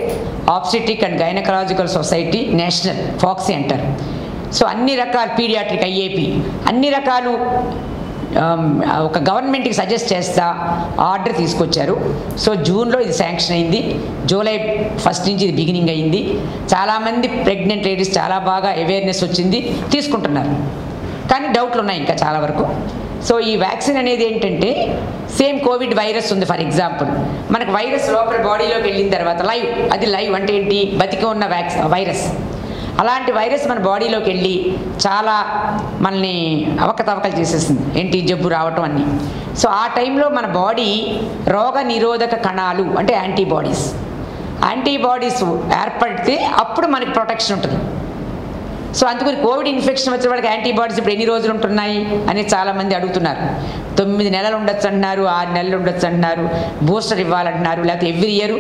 obstetric and gynaecological society national FOGSI అంటారు. సో అన్ని రకాల పీడియాట్రిక్ IAP అన్ని రకాలు ఒక గవర్నమెంట్కి సజెస్ట్ చేస్తా ఆర్డర్ తీసుకొచ్చారు. సో జూన్లో ఇది శాంక్షన్ అయింది, జూలై 1 నుంచి ఇది బిగినింగ్ అయింది. చాలామంది ప్రెగ్నెంట్ లేడీస్ చాలా బాగా అవేర్నెస్ వచ్చింది, తీసుకుంటున్నారు. కానీ డౌట్లు ఉన్నాయి ఇంకా చాలా వరకు. సో ఈ వ్యాక్సిన్ అనేది ఏంటంటే సేమ్ కోవిడ్ వైరస్ ఉంది ఫర్ ఎగ్జాంపుల్, మనకు వైరస్ లోపల బాడీలోకి వెళ్ళిన తర్వాత లైవ్, అది లైవ్ అంటే ఏంటి బతికి ఉన్న వైరస్. అలాంటి వైరస్ మన బాడీలోకి వెళ్ళి చాలా మనల్ని అవకతవకలు చేసేస్తుంది, ఏంటి జబ్బు రావటం అన్నీ. సో ఆ టైంలో మన బాడీ రోగ నిరోధక కణాలు అంటే యాంటీబాడీస్ ఏర్పడితే అప్పుడు మనకి ప్రొటెక్షన్ ఉంటుంది. సో అందుకని కోవిడ్ ఇన్ఫెక్షన్ వచ్చిన వాళ్ళకి యాంటీబాడీస్ ఇప్పుడు ఎన్ని రోజులు ఉంటున్నాయి అని చాలామంది అడుగుతున్నారు. 9 నెలలు ఉండొచ్చు అంటున్నారు, 6 నెలలు ఉండొచ్చు అంటున్నారు, బూస్టర్ ఇవ్వాలంటున్నారు, లేకపోతే every year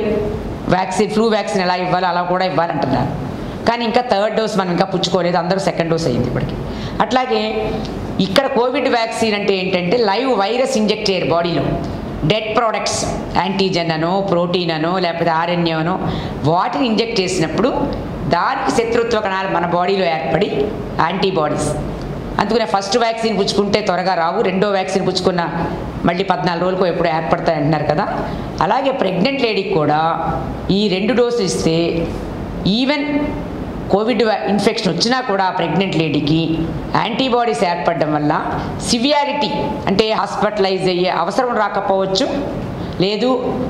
vaccine, flu vaccine ఎలా ఇవ్వాలో అలా కూడా ఇవ్వాలంటున్నారు. కానీ ఇంకా 3rd డోస్ మనం ఇంకా పుచ్చుకోలేదు, అందరూ 2nd డోస్ అయ్యింది ఇప్పటికి. అట్లాగే ఇక్కడ కోవిడ్ వ్యాక్సిన్ అంటే ఏంటంటే లైవ్ వైరస్ ఇంజెక్ట్ చేయరు బాడీలో, డెడ్ ప్రోడక్ట్స్ యాంటీజెన్ అనో ప్రోటీన్ అనో లేకపోతే ఆర్ఎన్ఏ అనో వాటిని ఇంజెక్ట్ చేసినప్పుడు దానికి శత్రుత్వ కణాలు మన బాడీలో ఏర్పడి యాంటీబాడీస్. అందుకనే ఫస్ట్ వ్యాక్సిన్ పుచ్చుకుంటే త్వరగా రావు, 2వ వ్యాక్సిన్ పుచ్చుకున్న మళ్ళీ 14 రోజులకు ఎప్పుడు ఏర్పడతాయి అంటున్నారు కదా. అలాగే ప్రెగ్నెంట్ లేడీకి కూడా ఈ 2 డోసులు ఇస్తే ఈవెన్ కోవిడ్ ఇన్ఫెక్షన్ వచ్చినా కూడా ప్రెగ్నెంట్ లేడీకి యాంటీబాడీస్ ఏర్పడడం వల్ల సివియారిటీ అంటే హాస్పిటలైజ్ అయ్యే అవసరం రాకపోవచ్చు, లేదు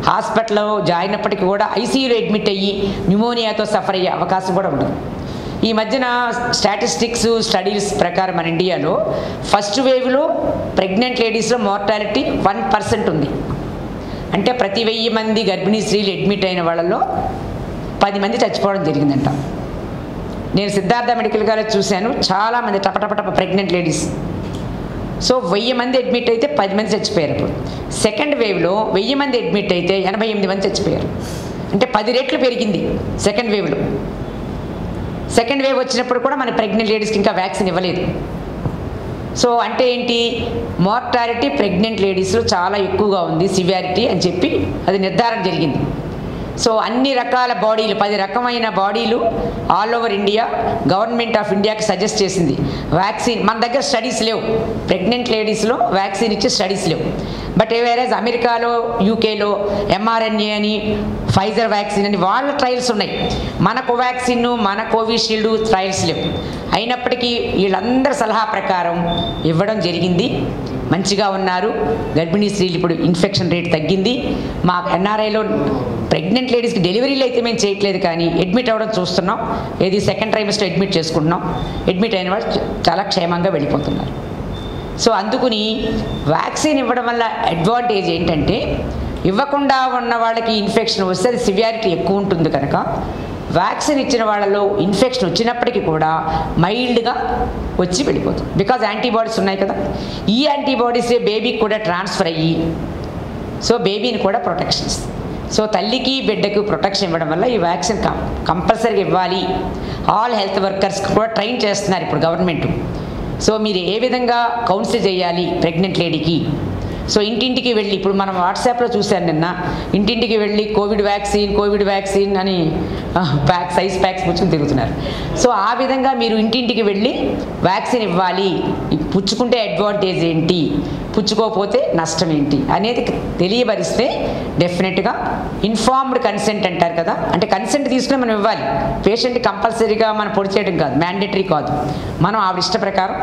హాస్పిటల్లో జాయిన్ అప్పటికి కూడా ఐసీయూలో అడ్మిట్ అయ్యి న్యూమోనియాతో సఫర్ అయ్యే అవకాశం కూడా ఉండదు. ఈ మధ్యన స్టాటిస్టిక్స్ స్టడీస్ ప్రకారం మన ఇండియాలో ఫస్ట్ వేవ్లో ప్రెగ్నెంట్ లేడీస్లో మోర్టాలిటీ 1% ఉంది. అంటే ప్రతి 1000 మంది గర్భిణీ స్త్రీలు అడ్మిట్ అయిన వాళ్ళలో 10 మంది చచ్చిపోవడం జరిగిందంట. నేను సిద్ధార్థ మెడికల్ కాలేజ్ చూశాను, చాలామంది టపటపటప ప్రెగ్నెంట్ లేడీస్. సో 1000 మంది అడ్మిట్ అయితే 10 మంది చచ్చిపోయారు. ఇప్పుడు సెకండ్ వేవ్లో 1000 మంది అడ్మిట్ అయితే 88 మంది చచ్చిపోయారు. అంటే 10 రెట్లు పెరిగింది సెకండ్ వేవ్లో. సెకండ్ వేవ్ వచ్చినప్పుడు కూడా మన ప్రెగ్నెంట్ లేడీస్కి ఇంకా వ్యాక్సిన్ ఇవ్వలేదు. సో అంటే ఏంటి, మోర్టాలిటీ ప్రెగ్నెంట్ లేడీస్లో చాలా ఎక్కువగా ఉంది, సివియారిటీ అని చెప్పి అది నిర్ధారణ జరిగింది. సో అన్ని రకాల బాడీలు 10 రకమైన బాడీలు all over India government of ఇండియాకి సజెస్ట్ చేసింది వ్యాక్సిన్. మన దగ్గర స్టడీస్ లేవు, ప్రెగ్నెంట్ లేడీస్లో వ్యాక్సిన్ ఇచ్చే స్టడీస్ లేవు. బట్ వేరేజ్ అమెరికాలో, యూకేలో ఎంఆర్ఎన్ఏ అని, ఫైజర్ వ్యాక్సిన్ అని వాళ్ళ ట్రయల్స్ ఉన్నాయి. మన కోవాక్సిన్, మన కోవిషీల్డ్ ట్రయల్స్ లేవు. అయినప్పటికీ వీళ్ళందరి సలహా ప్రకారం ఇవ్వడం జరిగింది. మంచిగా ఉన్నారు గర్భిణీ స్త్రీలు. ఇప్పుడు ఇన్ఫెక్షన్ రేట్ తగ్గింది. మా ఎన్ఆర్ఐలో ప్రెగ్నెంట్ లేడీస్కి డెలివరీలు అయితే మేము చేయట్లేదు, కానీ అడ్మిట్ అవ్వడం చూస్తున్నాం. ఏది సెకండ్ ట్రైమిస్టర్ అడ్మిట్ చేసుకుంటున్నాం. అడ్మిట్ అయిన వాళ్ళు చాలా క్షేమంగా వెళ్ళిపోతున్నారు. సో అందుకుని వ్యాక్సిన్ ఇవ్వడం వల్ల అడ్వాంటేజ్ ఏంటంటే ఇవ్వకుండా ఉన్న వాళ్ళకి ఇన్ఫెక్షన్ వస్తే అది సివియారిటీ ఎక్కువ ఉంటుంది కనుక వ్యాక్సిన్ ఇచ్చిన వాళ్ళలో ఇన్ఫెక్షన్ వచ్చినప్పటికీ కూడా మైల్డ్గా వచ్చి వెళ్ళిపోతుంది. బికాజ్ యాంటీబాడీస్ ఉన్నాయి కదా, ఈ యాంటీబాడీసే బేబీకి కూడా ట్రాన్స్ఫర్ అయ్యి సో బేబీని కూడా ప్రొటెక్షన్స్. సో తల్లికి బిడ్డకు ప్రొటెక్షన్ ఇవ్వడం వల్ల ఈ వ్యాక్సిన్ కంపల్సరీగా ఇవ్వాలి. ఆల్ హెల్త్ వర్కర్స్కి కూడా ట్రైన్ చేస్తున్నారు ఇప్పుడు గవర్నమెంట్. సో మీరు ఏ విధంగా కౌన్సిల్ చేయాలి ప్రెగ్నెంట్ లేడీకి. సో ఇంటింటికి వెళ్ళి, ఇప్పుడు మనం వాట్సాప్లో చూశాను నిన్న, ఇంటింటికి వెళ్ళి కోవిడ్ వ్యాక్సిన్ అని సైజ్ ప్యాక్స్ పుచ్చుకుని తిరుగుతున్నారు. సో ఆ విధంగా మీరు ఇంటింటికి వెళ్ళి వ్యాక్సిన్ ఇవ్వాలి, పుచ్చుకుంటే అడ్వాంటేజ్ ఏంటి, పుచ్చుకోకపోతే నష్టం ఏంటి అనేది తెలియబరిస్తే డెఫినెట్గా ఇన్ఫార్మ్డ్ కన్సెంట్ అంటారు కదా, అంటే కన్సెంట్ తీసుకుని మనం ఇవ్వాలి. పేషెంట్ కంపల్సరీగా మనం పొడి చేయడం కాదు, మ్యాండేటరీ కాదు. మనం ఆవిడ ఇష్ట ప్రకారం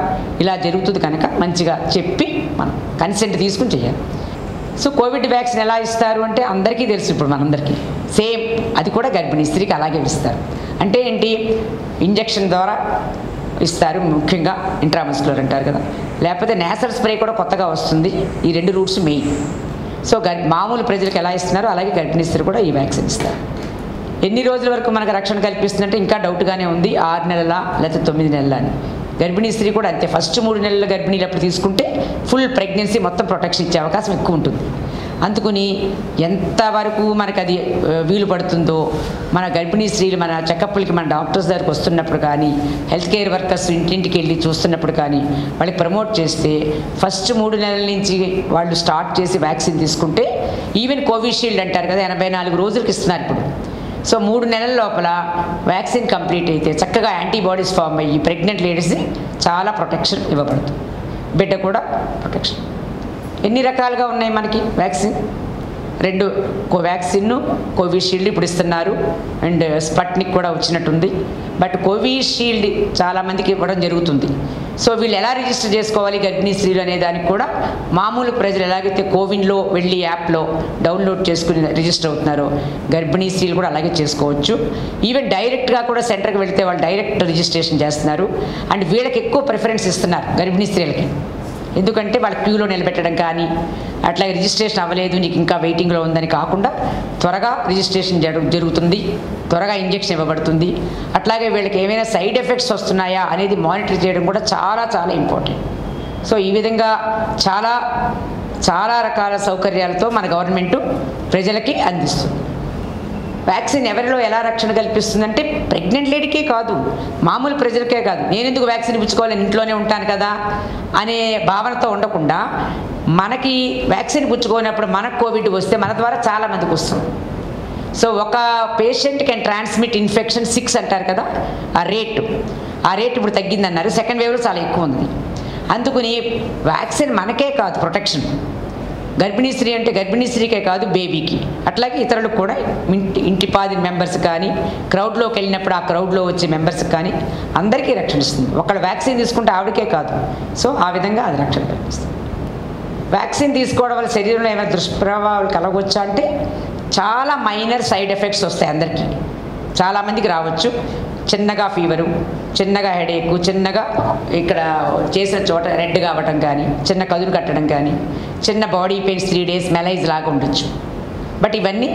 ఇలా జరుగుతుంది కనుక మంచిగా చెప్పి మనం కన్సెంట్ తీసుకుని చేయాలి. సో కోవిడ్ వ్యాక్సిన్ ఎలా ఇస్తారు అంటే అందరికీ తెలుసు, ఇప్పుడు మనందరికీ సేమ్ అది కూడా గర్భిణీ స్త్రీకి అలాగే ఇస్తారు. అంటే ఏంటి, ఇంజెక్షన్ ద్వారా ఇస్తారు, ముఖ్యంగా ఇంట్రామస్కులర్ అంటారు కదా, లేకపోతే నేసల్ స్ప్రే కూడా కొత్తగా వస్తుంది. ఈ 2 రూట్స్ మెయిన్. సో మామూలు ప్రజలకు ఎలా ఇస్తున్నారో అలాగే గర్భిణీ స్త్రీ కూడా ఈ వ్యాక్సిన్ ఇస్తారు. ఎన్ని రోజుల వరకు మనకు రక్షణ కల్పిస్తుందంటే ఇంకా డౌట్గానే ఉంది, 6 నెలల లేకపోతే 9 నెలల అని. గర్భిణీ స్త్రీ కూడా అంతే, ఫస్ట్ 3 నెలల గర్భిణీలు అప్పుడు తీసుకుంటే ఫుల్ ప్రెగ్నెన్సీ మొత్తం ప్రొటెక్షన్ ఇచ్చే అవకాశం ఎక్కువ ఉంటుంది. అందుకుని ఎంతవరకు మనకు అది వీలు పడుతుందో మన గర్భిణీ స్త్రీలు మన చెకప్లకి మన డాక్టర్స్ దగ్గరికి వస్తున్నప్పుడు కానీ, హెల్త్ కేర్ వర్కర్స్ ఇంటింటికి వెళ్ళి చూస్తున్నప్పుడు కానీ వాళ్ళకి ప్రమోట్ చేస్తే ఫస్ట్ 3 నెలల నుంచి వాళ్ళు స్టార్ట్ చేసి వ్యాక్సిన్ తీసుకుంటే, ఈవెన్ కోవిషీల్డ్ అంటారు కదా 84 రోజులకి ఇస్తున్నారు ఇప్పుడు. సో 3 నెలల లోపల వ్యాక్సిన్ కంప్లీట్ అయితే చక్కగా యాంటీబాడీస్ ఫామ్ అయ్యి ప్రెగ్నెంట్ లేడీస్ని చాలా ప్రొటెక్షన్ ఇవ్వబడుతుంది. బిడ్డ కూడా ప్రొటెక్షన్. ఎన్ని రకాలుగా ఉన్నాయి మనకి వ్యాక్సిన్? 2 కోవాక్సిన్, కోవిషీల్డ్ ఇప్పుడు ఇస్తున్నారు, అండ్ స్పట్నిక్ కూడా వచ్చినట్టుంది. బట్ కోవిషీల్డ్ చాలామందికి ఇవ్వడం జరుగుతుంది. సో వీళ్ళు ఎలా రిజిస్టర్ చేసుకోవాలి గర్భిణీ స్త్రీలు అనే దానికి కూడా మామూలు ప్రజలు ఎలాగైతే కోవిన్లో వెళ్ళి యాప్లో డౌన్లోడ్ చేసుకుని రిజిస్టర్ అవుతున్నారో గర్భిణీ స్త్రీలు కూడా అలాగే చేసుకోవచ్చు. ఈవెన్ డైరెక్ట్గా కూడా సెంటర్కి వెళితే వాళ్ళు డైరెక్ట్ రిజిస్ట్రేషన్ చేస్తున్నారు. అండ్ వీళ్ళకి ఎక్కువ ప్రిఫరెన్స్ ఇస్తున్నారు గర్భిణీ స్త్రీలకి. ఎందుకంటే వాళ్ళ క్యూలో నిలబెట్టడం కానీ, అట్లాగే రిజిస్ట్రేషన్ అవ్వలేదు నీకు ఇంకా వెయిటింగ్లో ఉందని కాకుండా త్వరగా రిజిస్ట్రేషన్ జరుగుతుంది, త్వరగా ఇంజెక్షన్ ఇవ్వబడుతుంది. అట్లాగే వీళ్ళకి ఏమైనా సైడ్ ఎఫెక్ట్స్ వస్తున్నాయా అనేది మానిటర్ చేయడం కూడా చాలా చాలా ఇంపార్టెంట్. సో ఈ విధంగా చాలా చాలా రకాల సౌకర్యాలతో మన గవర్నమెంటు ప్రజలకి అందిస్తుంది. వ్యాక్సిన్ ఎవరిలో ఎలా రక్షణ కల్పిస్తుందంటే ప్రెగ్నెంట్ లేడీకే కాదు, మామూలు ప్రజలకే కాదు. నేను ఎందుకు వ్యాక్సిన్ పుచ్చుకోవాలని ఇంట్లోనే ఉంటాను కదా అనే భావనతో ఉండకుండా, మనకి వ్యాక్సిన్ పుచ్చుకోనప్పుడు మనకు కోవిడ్ వస్తే మన ద్వారా చాలామందికి వస్తుంది. సో ఒక పేషెంట్ కెన్ ట్రాన్స్మిట్ ఇన్ఫెక్షన్ 6 అంటారు కదా, ఆ రేట్ ఇప్పుడు తగ్గిందన్నారు. సెకండ్ వేవ్లో చాలా ఎక్కువ ఉంది. అందుకని వ్యాక్సిన్ మనకే కాదు ప్రొటెక్షన్, గర్భిణీ స్త్రీ అంటే గర్భిణీ స్త్రీకే కాదు, బేబీకి, అట్లాగే ఇతరులకు కూడా, ఇంటి 10 మెంబర్స్ కానీ, క్రౌడ్లోకి వెళ్ళినప్పుడు ఆ క్రౌడ్లో వచ్చే మెంబర్స్కి కానీ అందరికీ రక్షణ ఇస్తుంది. ఒకళ్ళు వ్యాక్సిన్ తీసుకుంటే ఆవిడకే కాదు. సో ఆ విధంగా అది రక్షణ కల్పిస్తుంది. వ్యాక్సిన్ తీసుకోవడం వల్ల శరీరంలో ఏమైనా దుష్ప్రభావాలు కలగవచ్చా అంటే చాలా మైనర్ సైడ్ ఎఫెక్ట్స్ వస్తాయి అందరికీ. చాలామందికి రావచ్చు. చిన్నగా ఫీవరు, చిన్నగా హెడేకు, చిన్నగా ఇక్కడ చేసిన చోట రెడ్ కావటం కానీ, చిన్న కదులు కట్టడం కానీ, చిన్న బాడీ పెయిన్స్ 3 days మెలైజ్ లాగా ఉండొచ్చు. బట్ ఇవన్నీ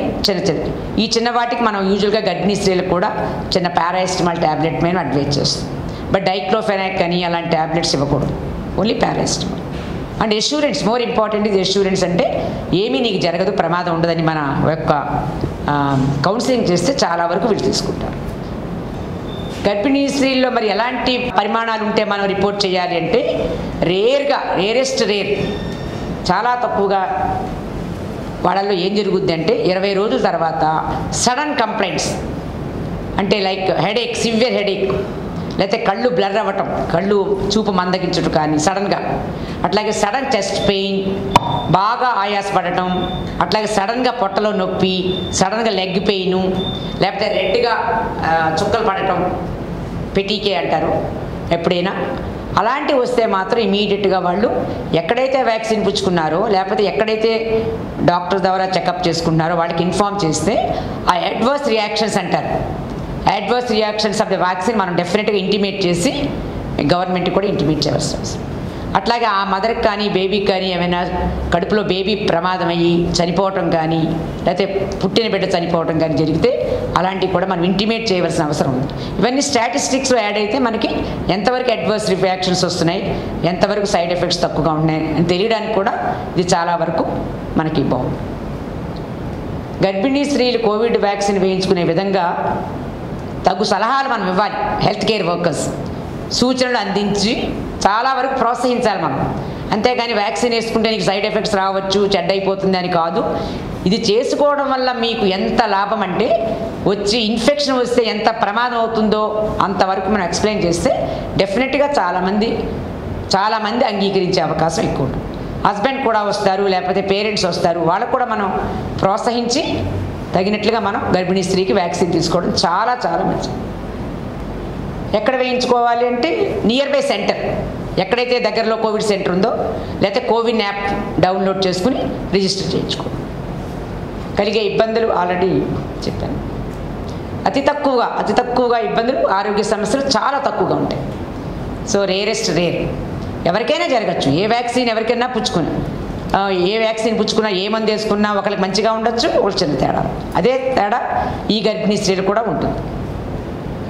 ఈ చిన్న వాటికి మనం యూజువల్గా గర్భిణీ స్త్రీలకు కూడా చిన్న పారాసిటమాల్ ట్యాబ్లెట్ మేము అడ్వైజ్ చేస్తాం. బట్ డైక్లోఫెనాక్ కానీ అలాంటి ట్యాబ్లెట్స్ ఇవ్వకూడదు, only paracetamol. And assurance, more important ఇది ఎష్యూరెన్స్. అంటే ఏమీ నీకు జరగదు, ప్రమాదం ఉండదని మన యొక్క కౌన్సిలింగ్ చేస్తే చాలా వరకు వీళ్ళు తీసుకుంటారు. గర్భిణీ స్త్రీల్లో మరి ఎలాంటి పరిమాణాలు ఉంటే మనం రిపోర్ట్ చేయాలి అంటే రేరెస్ట్ రేర్, చాలా తక్కువగా వాళ్ళల్లో ఏం జరుగుద్ది అంటే 20 రోజుల తర్వాత సడన్ కంప్లైంట్స్ అంటే లైక్ హెడేక్, సివియర్ హెడేక్, లేకపోతే కళ్ళు బ్లర్ అవ్వటం, కళ్ళు చూపు మందగించడం కానీ సడన్గా, అట్లాగే సడన్ చెస్ట్ పెయిన్, బాగా ఆయాసపడటం, అట్లాగే సడన్గా పొట్టలో నొప్పి, సడన్గా లెగ్ పెయిను, లేకపోతే రెడ్గా చుక్కలు పడటం, పెటీకే అంటారు ఎప్పుడైనా. అలాంటివి వస్తే మాత్రం ఇమీడియట్గా వాళ్ళు ఎక్కడైతే వ్యాక్సిన్ పుచ్చుకున్నారో లేకపోతే ఎక్కడైతే డాక్టర్ ద్వారా చెకప్ చేసుకుంటున్నారో వాళ్ళకి ఇన్ఫార్మ్ చేస్తే ఆ అడ్వర్స్ రియాక్షన్స్ అంటారు, adverse reactions of the vaccine మనం డెఫినెట్గా ఇంటిమేట్ చేసి గవర్నమెంట్కి కూడా ఇంటిమేట్ చేయాల్సి వస్తుంది. అట్లాగే ఆ మదర్కి కానీ బేబీకి కానీ ఏమైనా కడుపులో బేబీ ప్రమాదం అయ్యి చనిపోవటం కానీ, లేకపోతే పుట్టిన బిడ్డ చనిపోవటం కానీ జరిగితే అలాంటివి కూడా మనం ఇంటిమేట్ చేయవలసిన అవసరం ఉంది. ఇవన్నీ స్టాటిస్టిక్స్లో యాడ్ అయితే మనకి ఎంతవరకు అడ్వర్స్ రియాక్షన్స్ వస్తున్నాయి, ఎంతవరకు సైడ్ ఎఫెక్ట్స్ తక్కువగా ఉన్నాయి అని తెలియడానికి కూడా ఇది చాలా వరకు మనకి బాగుంది. గర్భిణీ స్త్రీలు కోవిడ్ వ్యాక్సిన్ వేయించుకునే విధంగా తగు సలహాలు మనం ఇవ్వాలి. హెల్త్ కేర్ వర్కర్స్ సూచనలు అందించి చాలా వరకు ప్రోత్సహించాలి మనం. అంతేగాని వ్యాక్సిన్ వేసుకుంటే నీకు సైడ్ ఎఫెక్ట్స్ రావచ్చు, చెడ్డైపోతుంది అని కాదు. ఇది చేసుకోవడం వల్ల మీకు ఎంత లాభం అంటే వచ్చి ఇన్ఫెక్షన్ వస్తే ఎంత ప్రమాదం అవుతుందో అంతవరకు మనం ఎక్స్ప్లెయిన్ చేస్తే డెఫినెట్గా చాలామంది అంగీకరించే అవకాశం ఎక్కువ ఉంటుంది. హస్బెండ్ కూడా వస్తారు, లేకపోతే పేరెంట్స్ వస్తారు, వాళ్ళకు కూడా మనం ప్రోత్సహించి తగినట్లుగా మనం గర్భిణీ స్త్రీకి వ్యాక్సిన్ తీసుకోవడం చాలా చాలా మంచిది. ఎక్కడ వేయించుకోవాలి అంటే నియర్ బై సెంటర్, ఎక్కడైతే దగ్గరలో కోవిడ్ సెంటర్ ఉందో లేకపోతే కోవిన్ యాప్ డౌన్లోడ్ చేసుకుని రిజిస్టర్ చేయించుకోండి. కలిగే ఇబ్బందులు ఆల్రెడీ చెప్పాను. అతి తక్కువగా ఇబ్బందులు, ఆరోగ్య సమస్యలు చాలా తక్కువగా ఉంటాయి. సో రేరెస్ట్ రేర్, ఎవరికైనా జరగచ్చు. ఏ వ్యాక్సిన్ ఎవరికైనా ఏ వ్యాక్సిన్ పుచ్చుకున్నా, ఏ మందు వేసుకున్నా ఒకరికి మంచిగా ఉండొచ్చు, ఒకరికి చిన్న తేడా. అదే తేడా ఈ గర్భిణీ స్త్రీలు కూడా ఉంటుంది.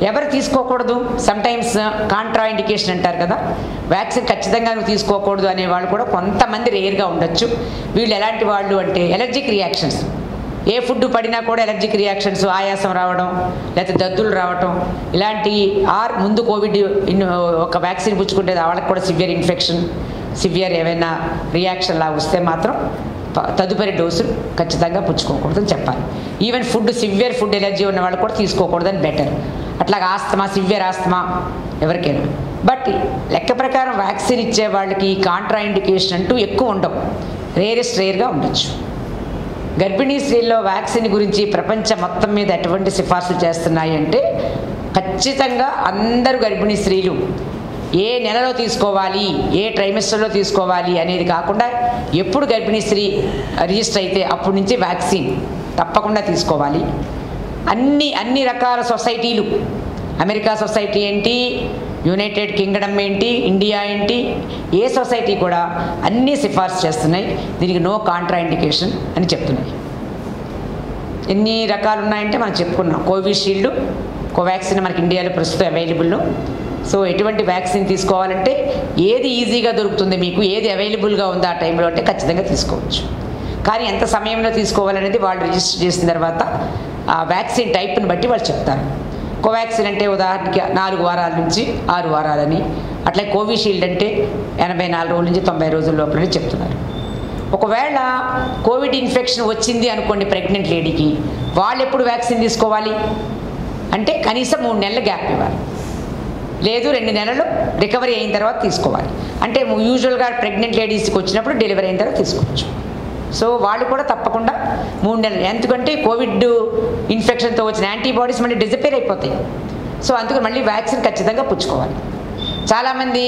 ఎవరు తీసుకోకూడదు, సమ్టైమ్స్ కాంట్రా ఇండికేషన్ అంటారు కదా, వ్యాక్సిన్ ఖచ్చితంగా నువ్వు తీసుకోకూడదు అనే వాళ్ళు కూడా కొంతమంది రేర్గా ఉండొచ్చు. వీళ్ళు ఎలాంటి వాళ్ళు అంటే ఎలర్జిక్ రియాక్షన్స్, ఏ ఫుడ్ పడినా కూడా ఎలర్జిక్ రియాక్షన్స్, ఆయాసం రావడం, లేకపోతే దద్దులు రావటం, ఇలాంటి ముందు కోవిడ్ ఒక వ్యాక్సిన్ పుచ్చుకుంటే వాళ్ళకి కూడా సివియర్ ఇన్ఫెక్షన్, సివియర్ ఏమైనా రియాక్షన్ లా వస్తే మాత్రం తదుపరి డోసులు ఖచ్చితంగా పుచ్చుకోకూడదని చెప్పాలి. ఈవెన్ సివియర్ ఫుడ్ ఎలర్జీ ఉన్న వాళ్ళు కూడా తీసుకోకూడదని బెటర్. అట్లాగే ఆస్తమా, సివియర్ ఆస్తమా ఎవరికైనా. బట్ లెక్క ప్రకారం వ్యాక్సిన్ ఇచ్చే వాళ్ళకి కాంట్రా ఇండికేషన్ అంటూ ఎక్కువ ఉండవు, రేర్గా ఉండొచ్చు. గర్భిణీ స్త్రీల్లో వ్యాక్సిన్ గురించి ప్రపంచం మొత్తం మీద ఎటువంటి సిఫార్సులు చేస్తున్నాయి అంటే ఖచ్చితంగా అందరూ గర్భిణీ స్త్రీలు ఏ నెలలో తీసుకోవాలి, ఏ ట్రైమెస్టర్లో తీసుకోవాలి అనేది కాకుండా ఎప్పుడు గర్భిణీ స్త్రీ రిజిస్టర్ అయితే అప్పటి నుంచి వ్యాక్సిన్ తప్పకుండా తీసుకోవాలి. అన్ని రకాల సొసైటీలు, అమెరికా సొసైటీ ఏంటి, యునైటెడ్ కింగ్డమ్ ఏంటి, ఇండియా ఏంటి, ఏ సొసైటీ కూడా అన్నీ సిఫార్సు చేస్తున్నాయి, దీనికి నో కాంట్రా ఇండికేషన్ అని చెప్తున్నాయి. ఎన్ని రకాలు ఉన్నాయంటే మనం చెప్పుకున్నాం. కోవిషీల్డ్, కోవాక్సిన్ మనకి ఇండియాలో ప్రస్తుతం అవైలబుల్లో. సో ఎటువంటి వ్యాక్సిన్ తీసుకోవాలంటే ఏది ఈజీగా దొరుకుతుంది మీకు, ఏది అవైలబుల్గా ఉందో ఆ టైంలో అంటే ఖచ్చితంగా తీసుకోవచ్చు. కానీ ఎంత సమయంలో తీసుకోవాలనేది వాళ్ళు రిజిస్టర్ చేసిన తర్వాత ఆ వ్యాక్సిన్ టైప్ని బట్టి వాళ్ళు చెప్తారు. కోవాక్సిన్ అంటే ఉదాహరణకి 4 వారాల నుంచి 6 వారాలని, అట్లా కోవిషీల్డ్ అంటే 84 రోజుల నుంచి 90 రోజుల లోపలని చెప్తున్నారు. ఒకవేళ కోవిడ్ ఇన్ఫెక్షన్ వచ్చింది అనుకోండి ప్రెగ్నెంట్ లేడీకి, వాళ్ళు ఎప్పుడు వ్యాక్సిన్ తీసుకోవాలి అంటే కనీసం 3 నెలల గ్యాప్ ఇవ్వాలి, లేదు 2 నెలలు రికవరీ అయిన తర్వాత తీసుకోవాలి. అంటే యూజువల్గా ప్రెగ్నెంట్ లేడీస్కి వచ్చినప్పుడు డెలివరీ అయిన తర్వాత తీసుకోవచ్చు. సో వాళ్ళు కూడా తప్పకుండా 3 నెలలు, ఎందుకంటే కోవిడ్ ఇన్ఫెక్షన్తో వచ్చిన యాంటీబాడీస్ మళ్ళీ డిసపేర్ అయిపోతాయి. సో అందుకని మళ్ళీ వ్యాక్సిన్ ఖచ్చితంగా పుచ్చుకోవాలి. చాలామంది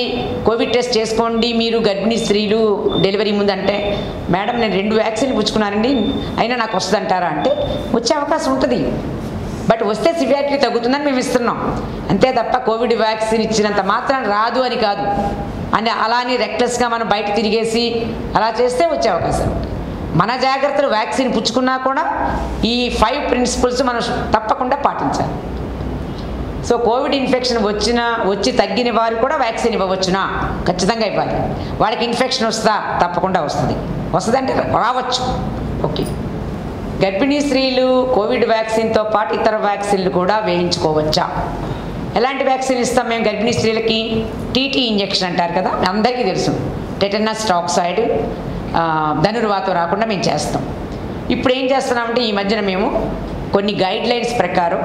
కోవిడ్ టెస్ట్ చేసుకోండి మీరు గర్భిణీ స్త్రీలు డెలివరీ ముందు అంటే, మేడం నేను 2 వ్యాక్సిన్లు పుచ్చుకున్నానండి అయినా నాకు వస్తుందంటారా అంటే, వచ్చే అవకాశం ఉంటుంది, బట్ వస్తే సివియారిటీ తగ్గుతుందని మేము ఇస్తున్నాం అంతే తప్ప కోవిడ్ వ్యాక్సిన్ ఇచ్చినంత మాత్రం రాదు అని కాదు. అని అలా అని రెక్లెస్గా మనం బయట తిరిగేసి అలా చేస్తే వచ్చే అవకాశం. మన జాగ్రత్తలు వ్యాక్సిన్ పుచ్చుకున్నా కూడా ఈ 5 ప్రిన్సిపల్స్ మనం తప్పకుండా పాటించాలి. సో కోవిడ్ ఇన్ఫెక్షన్ వచ్చి తగ్గిన వారు కూడా వ్యాక్సిన్ ఇవ్వవచ్చునా? ఖచ్చితంగా ఇవ్వాలి. వాళ్ళకి ఇన్ఫెక్షన్ వస్తుందా? తప్పకుండా వస్తుంది అంటే రావచ్చు. ఓకే. గర్భిణీ స్త్రీలు కోవిడ్ వ్యాక్సిన్తో పాటు ఇతర వ్యాక్సిన్లు కూడా వేయించుకోవచ్చా? ఎలాంటి వ్యాక్సిన్ ఇస్తాం మేము గర్భిణీ స్త్రీలకి? టీటీ ఇంజెక్షన్ అంటారు కదా, అందరికీ తెలుసు. టెటనస్ టాక్సైడ్, ధనుర్వాతం రాకుండా మేము చేస్తాం. ఇప్పుడు ఏం చేస్తున్నామంటే ఈ మధ్యన మేము కొన్ని గైడ్ లైన్స్ ప్రకారం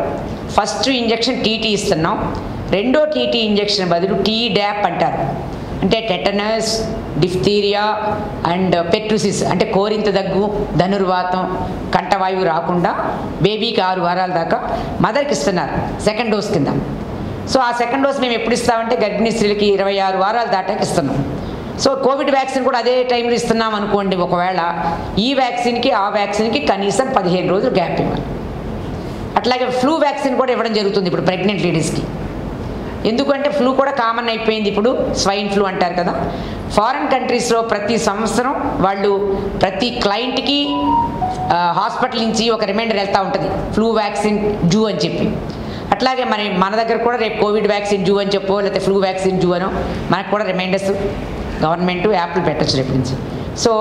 ఫస్ట్ ఇంజెక్షన్ టీటీ ఇస్తున్నాం, రెండో టీటీ ఇంజెక్షన్ బదులు టీడాప్ అంటారు. అంటే టెటనస్, డిఫ్తీరియా అండ్ పెట్రుసిస్ అంటే కోరింత దగ్గు, ధనుర్వాతం, కంఠవాయువు రాకుండా బేబీకి 6 వారాల దాకా మదర్కి ఇస్తున్నారు సెకండ్ డోస్ కింద. సో ఆ సెకండ్ డోస్ మేము ఎప్పుడు ఇస్తామంటే గర్భిణీ స్త్రీలకి 26 వారాలు దాటాక ఇస్తున్నాం. సో కోవిడ్ వ్యాక్సిన్ కూడా అదే టైంలో ఇస్తున్నాం అనుకోండి, ఒకవేళ ఈ వ్యాక్సిన్కి ఆ వ్యాక్సిన్కి కనీసం 15 రోజులు గ్యాప్ ఇవ్వాలి. అట్లాగే ఫ్లూ వ్యాక్సిన్ కూడా ఇవ్వడం జరుగుతుంది ఇప్పుడు ప్రెగ్నెంట్ లేడీస్కి. ఎందుకంటే ఫ్లూ కూడా కామన్ అయిపోయింది ఇప్పుడు, స్వైన్ ఫ్లూ అంటారు కదా. ఫారిన్ కంట్రీస్లో ప్రతి సంవత్సరం వాళ్ళు ప్రతి క్లయింట్కి హాస్పిటల్ నుంచి ఒక రిమైండర్ వెళ్తూ ఉంటుంది, ఫ్లూ వ్యాక్సిన్ డ్యూ అని చెప్పి. అట్లాగే మన దగ్గర కూడా రేపు కోవిడ్ వ్యాక్సిన్ డ్యూ అని చెప్పో లేకపోతే ఫ్లూ వ్యాక్సిన్ డ్యూ అనో మనకు కూడా రిమైండర్స్ గవర్నమెంట్ యాప్లు పెట్టచ్చు రేపు నుంచి. సో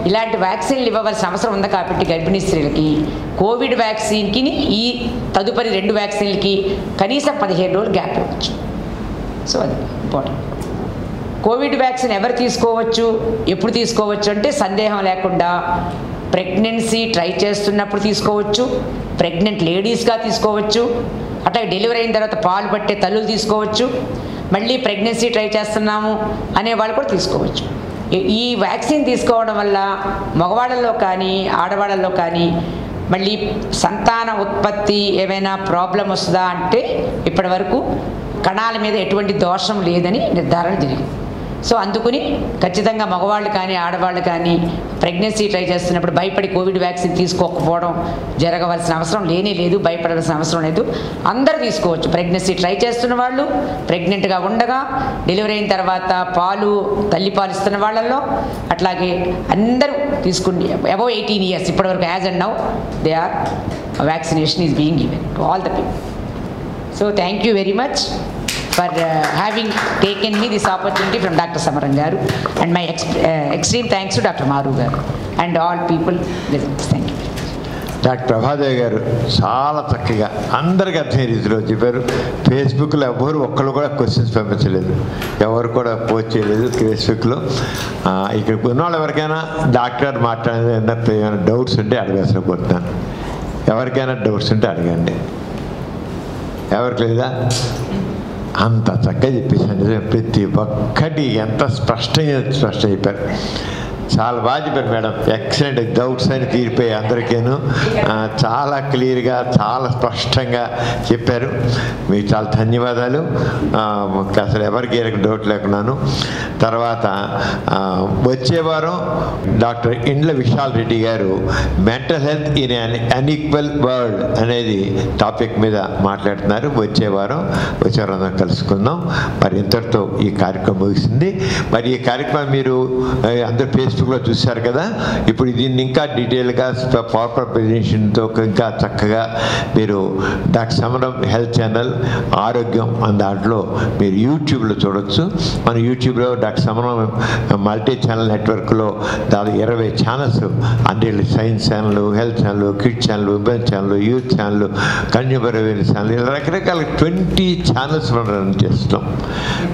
ఇలాంటి వ్యాక్సిన్లు ఇవ్వవలసిన అవసరం ఉంది కాబట్టి గర్భిణీ స్త్రీలకి కోవిడ్ వ్యాక్సిన్కి ఈ తదుపరి 2 వ్యాక్సిన్లకి కనీసం 15 రోజులు గ్యాప్ ఇవ్వచ్చు. సో అది ఇంపార్టెంట్. కోవిడ్ వ్యాక్సిన్ ఎవరు తీసుకోవచ్చు, ఎప్పుడు తీసుకోవచ్చు అంటే సందేహం లేకుండా ప్రెగ్నెన్సీ ట్రై చేస్తున్నప్పుడు తీసుకోవచ్చు, ప్రెగ్నెంట్ లేడీస్గా తీసుకోవచ్చు, అట్లాగే డెలివరీ అయిన తర్వాత పాలు పట్టే తల్లులు తీసుకోవచ్చు, మళ్ళీ ప్రెగ్నెన్సీ ట్రై చేస్తున్నాము అనేవాళ్ళు కూడా తీసుకోవచ్చు. ఈ వ్యాక్సిన్ తీసుకోవడం వల్ల మగవాళ్ళల్లో కానీ ఆడవాళ్ళల్లో కానీ మళ్ళీ సంతాన ఉత్పత్తి ఏమైనా ప్రాబ్లం వస్తుందా అంటే ఇప్పటి వరకు కణాల మీద ఎటువంటి దోషం లేదని నిర్ధారణ జరిగింది. సో అందుకుని ఖచ్చితంగా మగవాళ్ళు కానీ ఆడవాళ్ళు కానీ ప్రెగ్నెన్సీ ట్రై చేస్తున్నప్పుడు భయపడి కోవిడ్ వ్యాక్సిన్ తీసుకోకపోవడం జరగవలసిన అవసరం లేదు, భయపడాల్సిన అవసరం లేదు. అందరూ తీసుకోవచ్చు. ప్రెగ్నెన్సీ ట్రై చేస్తున్న వాళ్ళు, ప్రెగ్నెంట్గా ఉండగా, డెలివరీ అయిన తర్వాత తల్లిపాలు ఇస్తున్న వాళ్ళల్లో, అట్లాగే అందరూ తీసుకుని అబౌవ్ 18 years ఇప్పటివరకు as and now they are vaccination is being given to all the people. So thank you very much for having taken me this opportunity from Dr. Samaran garu, and my extreme thanks to Dr. Maru garu and all people listening. Thank you.
Doctor Prabha Devi గారు చాలా చక్కగా అందరికీ అర్థమయ్యే రీతిలో చెప్పారు. ఫేస్బుక్లో ఒక్కరు కూడా క్వశ్చన్స్ పంపించలేదు, ఎవరు కూడా పోస్ట్ చేయలేదు ఫేస్బుక్లో. ఇక్కడ ఉన్న వాళ్ళు ఎవరికైనా డాక్టర్ మాట్లాడేది ఏమైనా డౌట్స్ ఉంటే అడగాల్సిన కోరుతున్నాను. ఎవరికైనా డౌట్స్ ఉంటే అడగండి. ఎవరికి లేదా? అంత చక్కగా చెప్పేసాను. ప్రతి ఒక్కటి ఎంత స్పష్టంగా చెప్పారు. చాలా బాగా చెప్పారు మేడం, ఎక్సలెంట్. డౌట్స్ అని తీరిపోయాయి అందరికీను. చాలా క్లియర్గా చాలా స్పష్టంగా చెప్పారు. మీకు చాలా ధన్యవాదాలు. అసలు ఎవరికి డౌట్ లేకున్నాను. తర్వాత వచ్చే వారం డాక్టర్ ఇండ్ల విశాల్ రెడ్డి గారు mental health in an unequal world అనేది టాపిక్ మీద మాట్లాడుతున్నారు. వచ్చే వారం అందరం కలుసుకుందాం. మరి ఇంతటితో ఈ కార్యక్రమం ముగిసింది. మరి ఈ కార్యక్రమం మీరు అందరూ ఫేస్బుక్లో చూశారు కదా. ఇప్పుడు దీన్ని ఇంకా డీటెయిల్గా పవర్ ప్రెజెంటేషన్తో ఇంకా చక్కగా మీరు డాక్టర్ సమరం హెల్త్ ఛానల్ ఆరోగ్యం అన్న దాంట్లో మీరు యూట్యూబ్లో చూడవచ్చు. మన యూట్యూబ్లో డాక్టర్ సమరం మల్టీ ఛానల్ నెట్వర్క్లో దాదాపు 20 ఛానల్స్, అంటే science channel, health channel, kid channel, women channel, youth channel, consumer awareness channel, ఇలా రకరకాల 20 ఛానల్స్ మనం రన్ చేస్తున్నాం.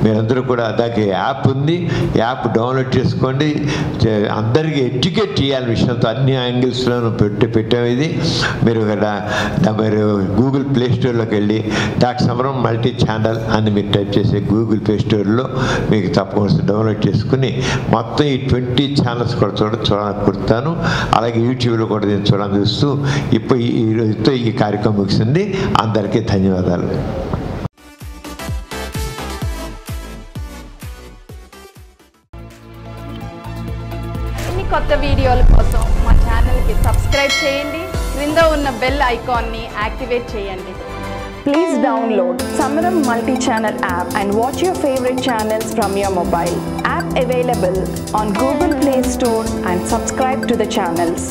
మీరందరూ కూడా దానికి యాప్ ఉంది, యాప్ డౌన్లోడ్ చేసుకోండి. అందరికీ ఎడ్యుకేట్ చేయాలి విషయంతో అన్ని యాంగిల్స్లోనూ పెట్టాము. ఇది మీరు గూగుల్ ప్లే స్టోర్లోకి వెళ్ళి డాక్టర్ సమరం మల్టీ ఛానల్ అని మీరు టైప్ చేసి గూగుల్ ప్లే స్టోర్లో మీకు తప్పకుండా డౌన్లోడ్ చేసుకుని మొత్తం ఈ 20 ఛానల్స్ కూడా చూడకుడతాను. అలాగే యూట్యూబ్లో కూడా నేను చూస్తూ ఇప్పుడు ఈ రోజుతో ఈ కార్యక్రమం ముగిసింది. అందరికీ ధన్యవాదాలు.
కొత్త వీడియోల కోసం మా ఛానల్కి సబ్స్క్రైబ్ చేయండి. క్రింద ఉన్న బెల్ ఐకాన్ని యాక్టివేట్ చేయండి.
Please download Samaram multi-channel app and watch your favorite channels from your mobile. App available on Google Play Store and subscribe to the channels.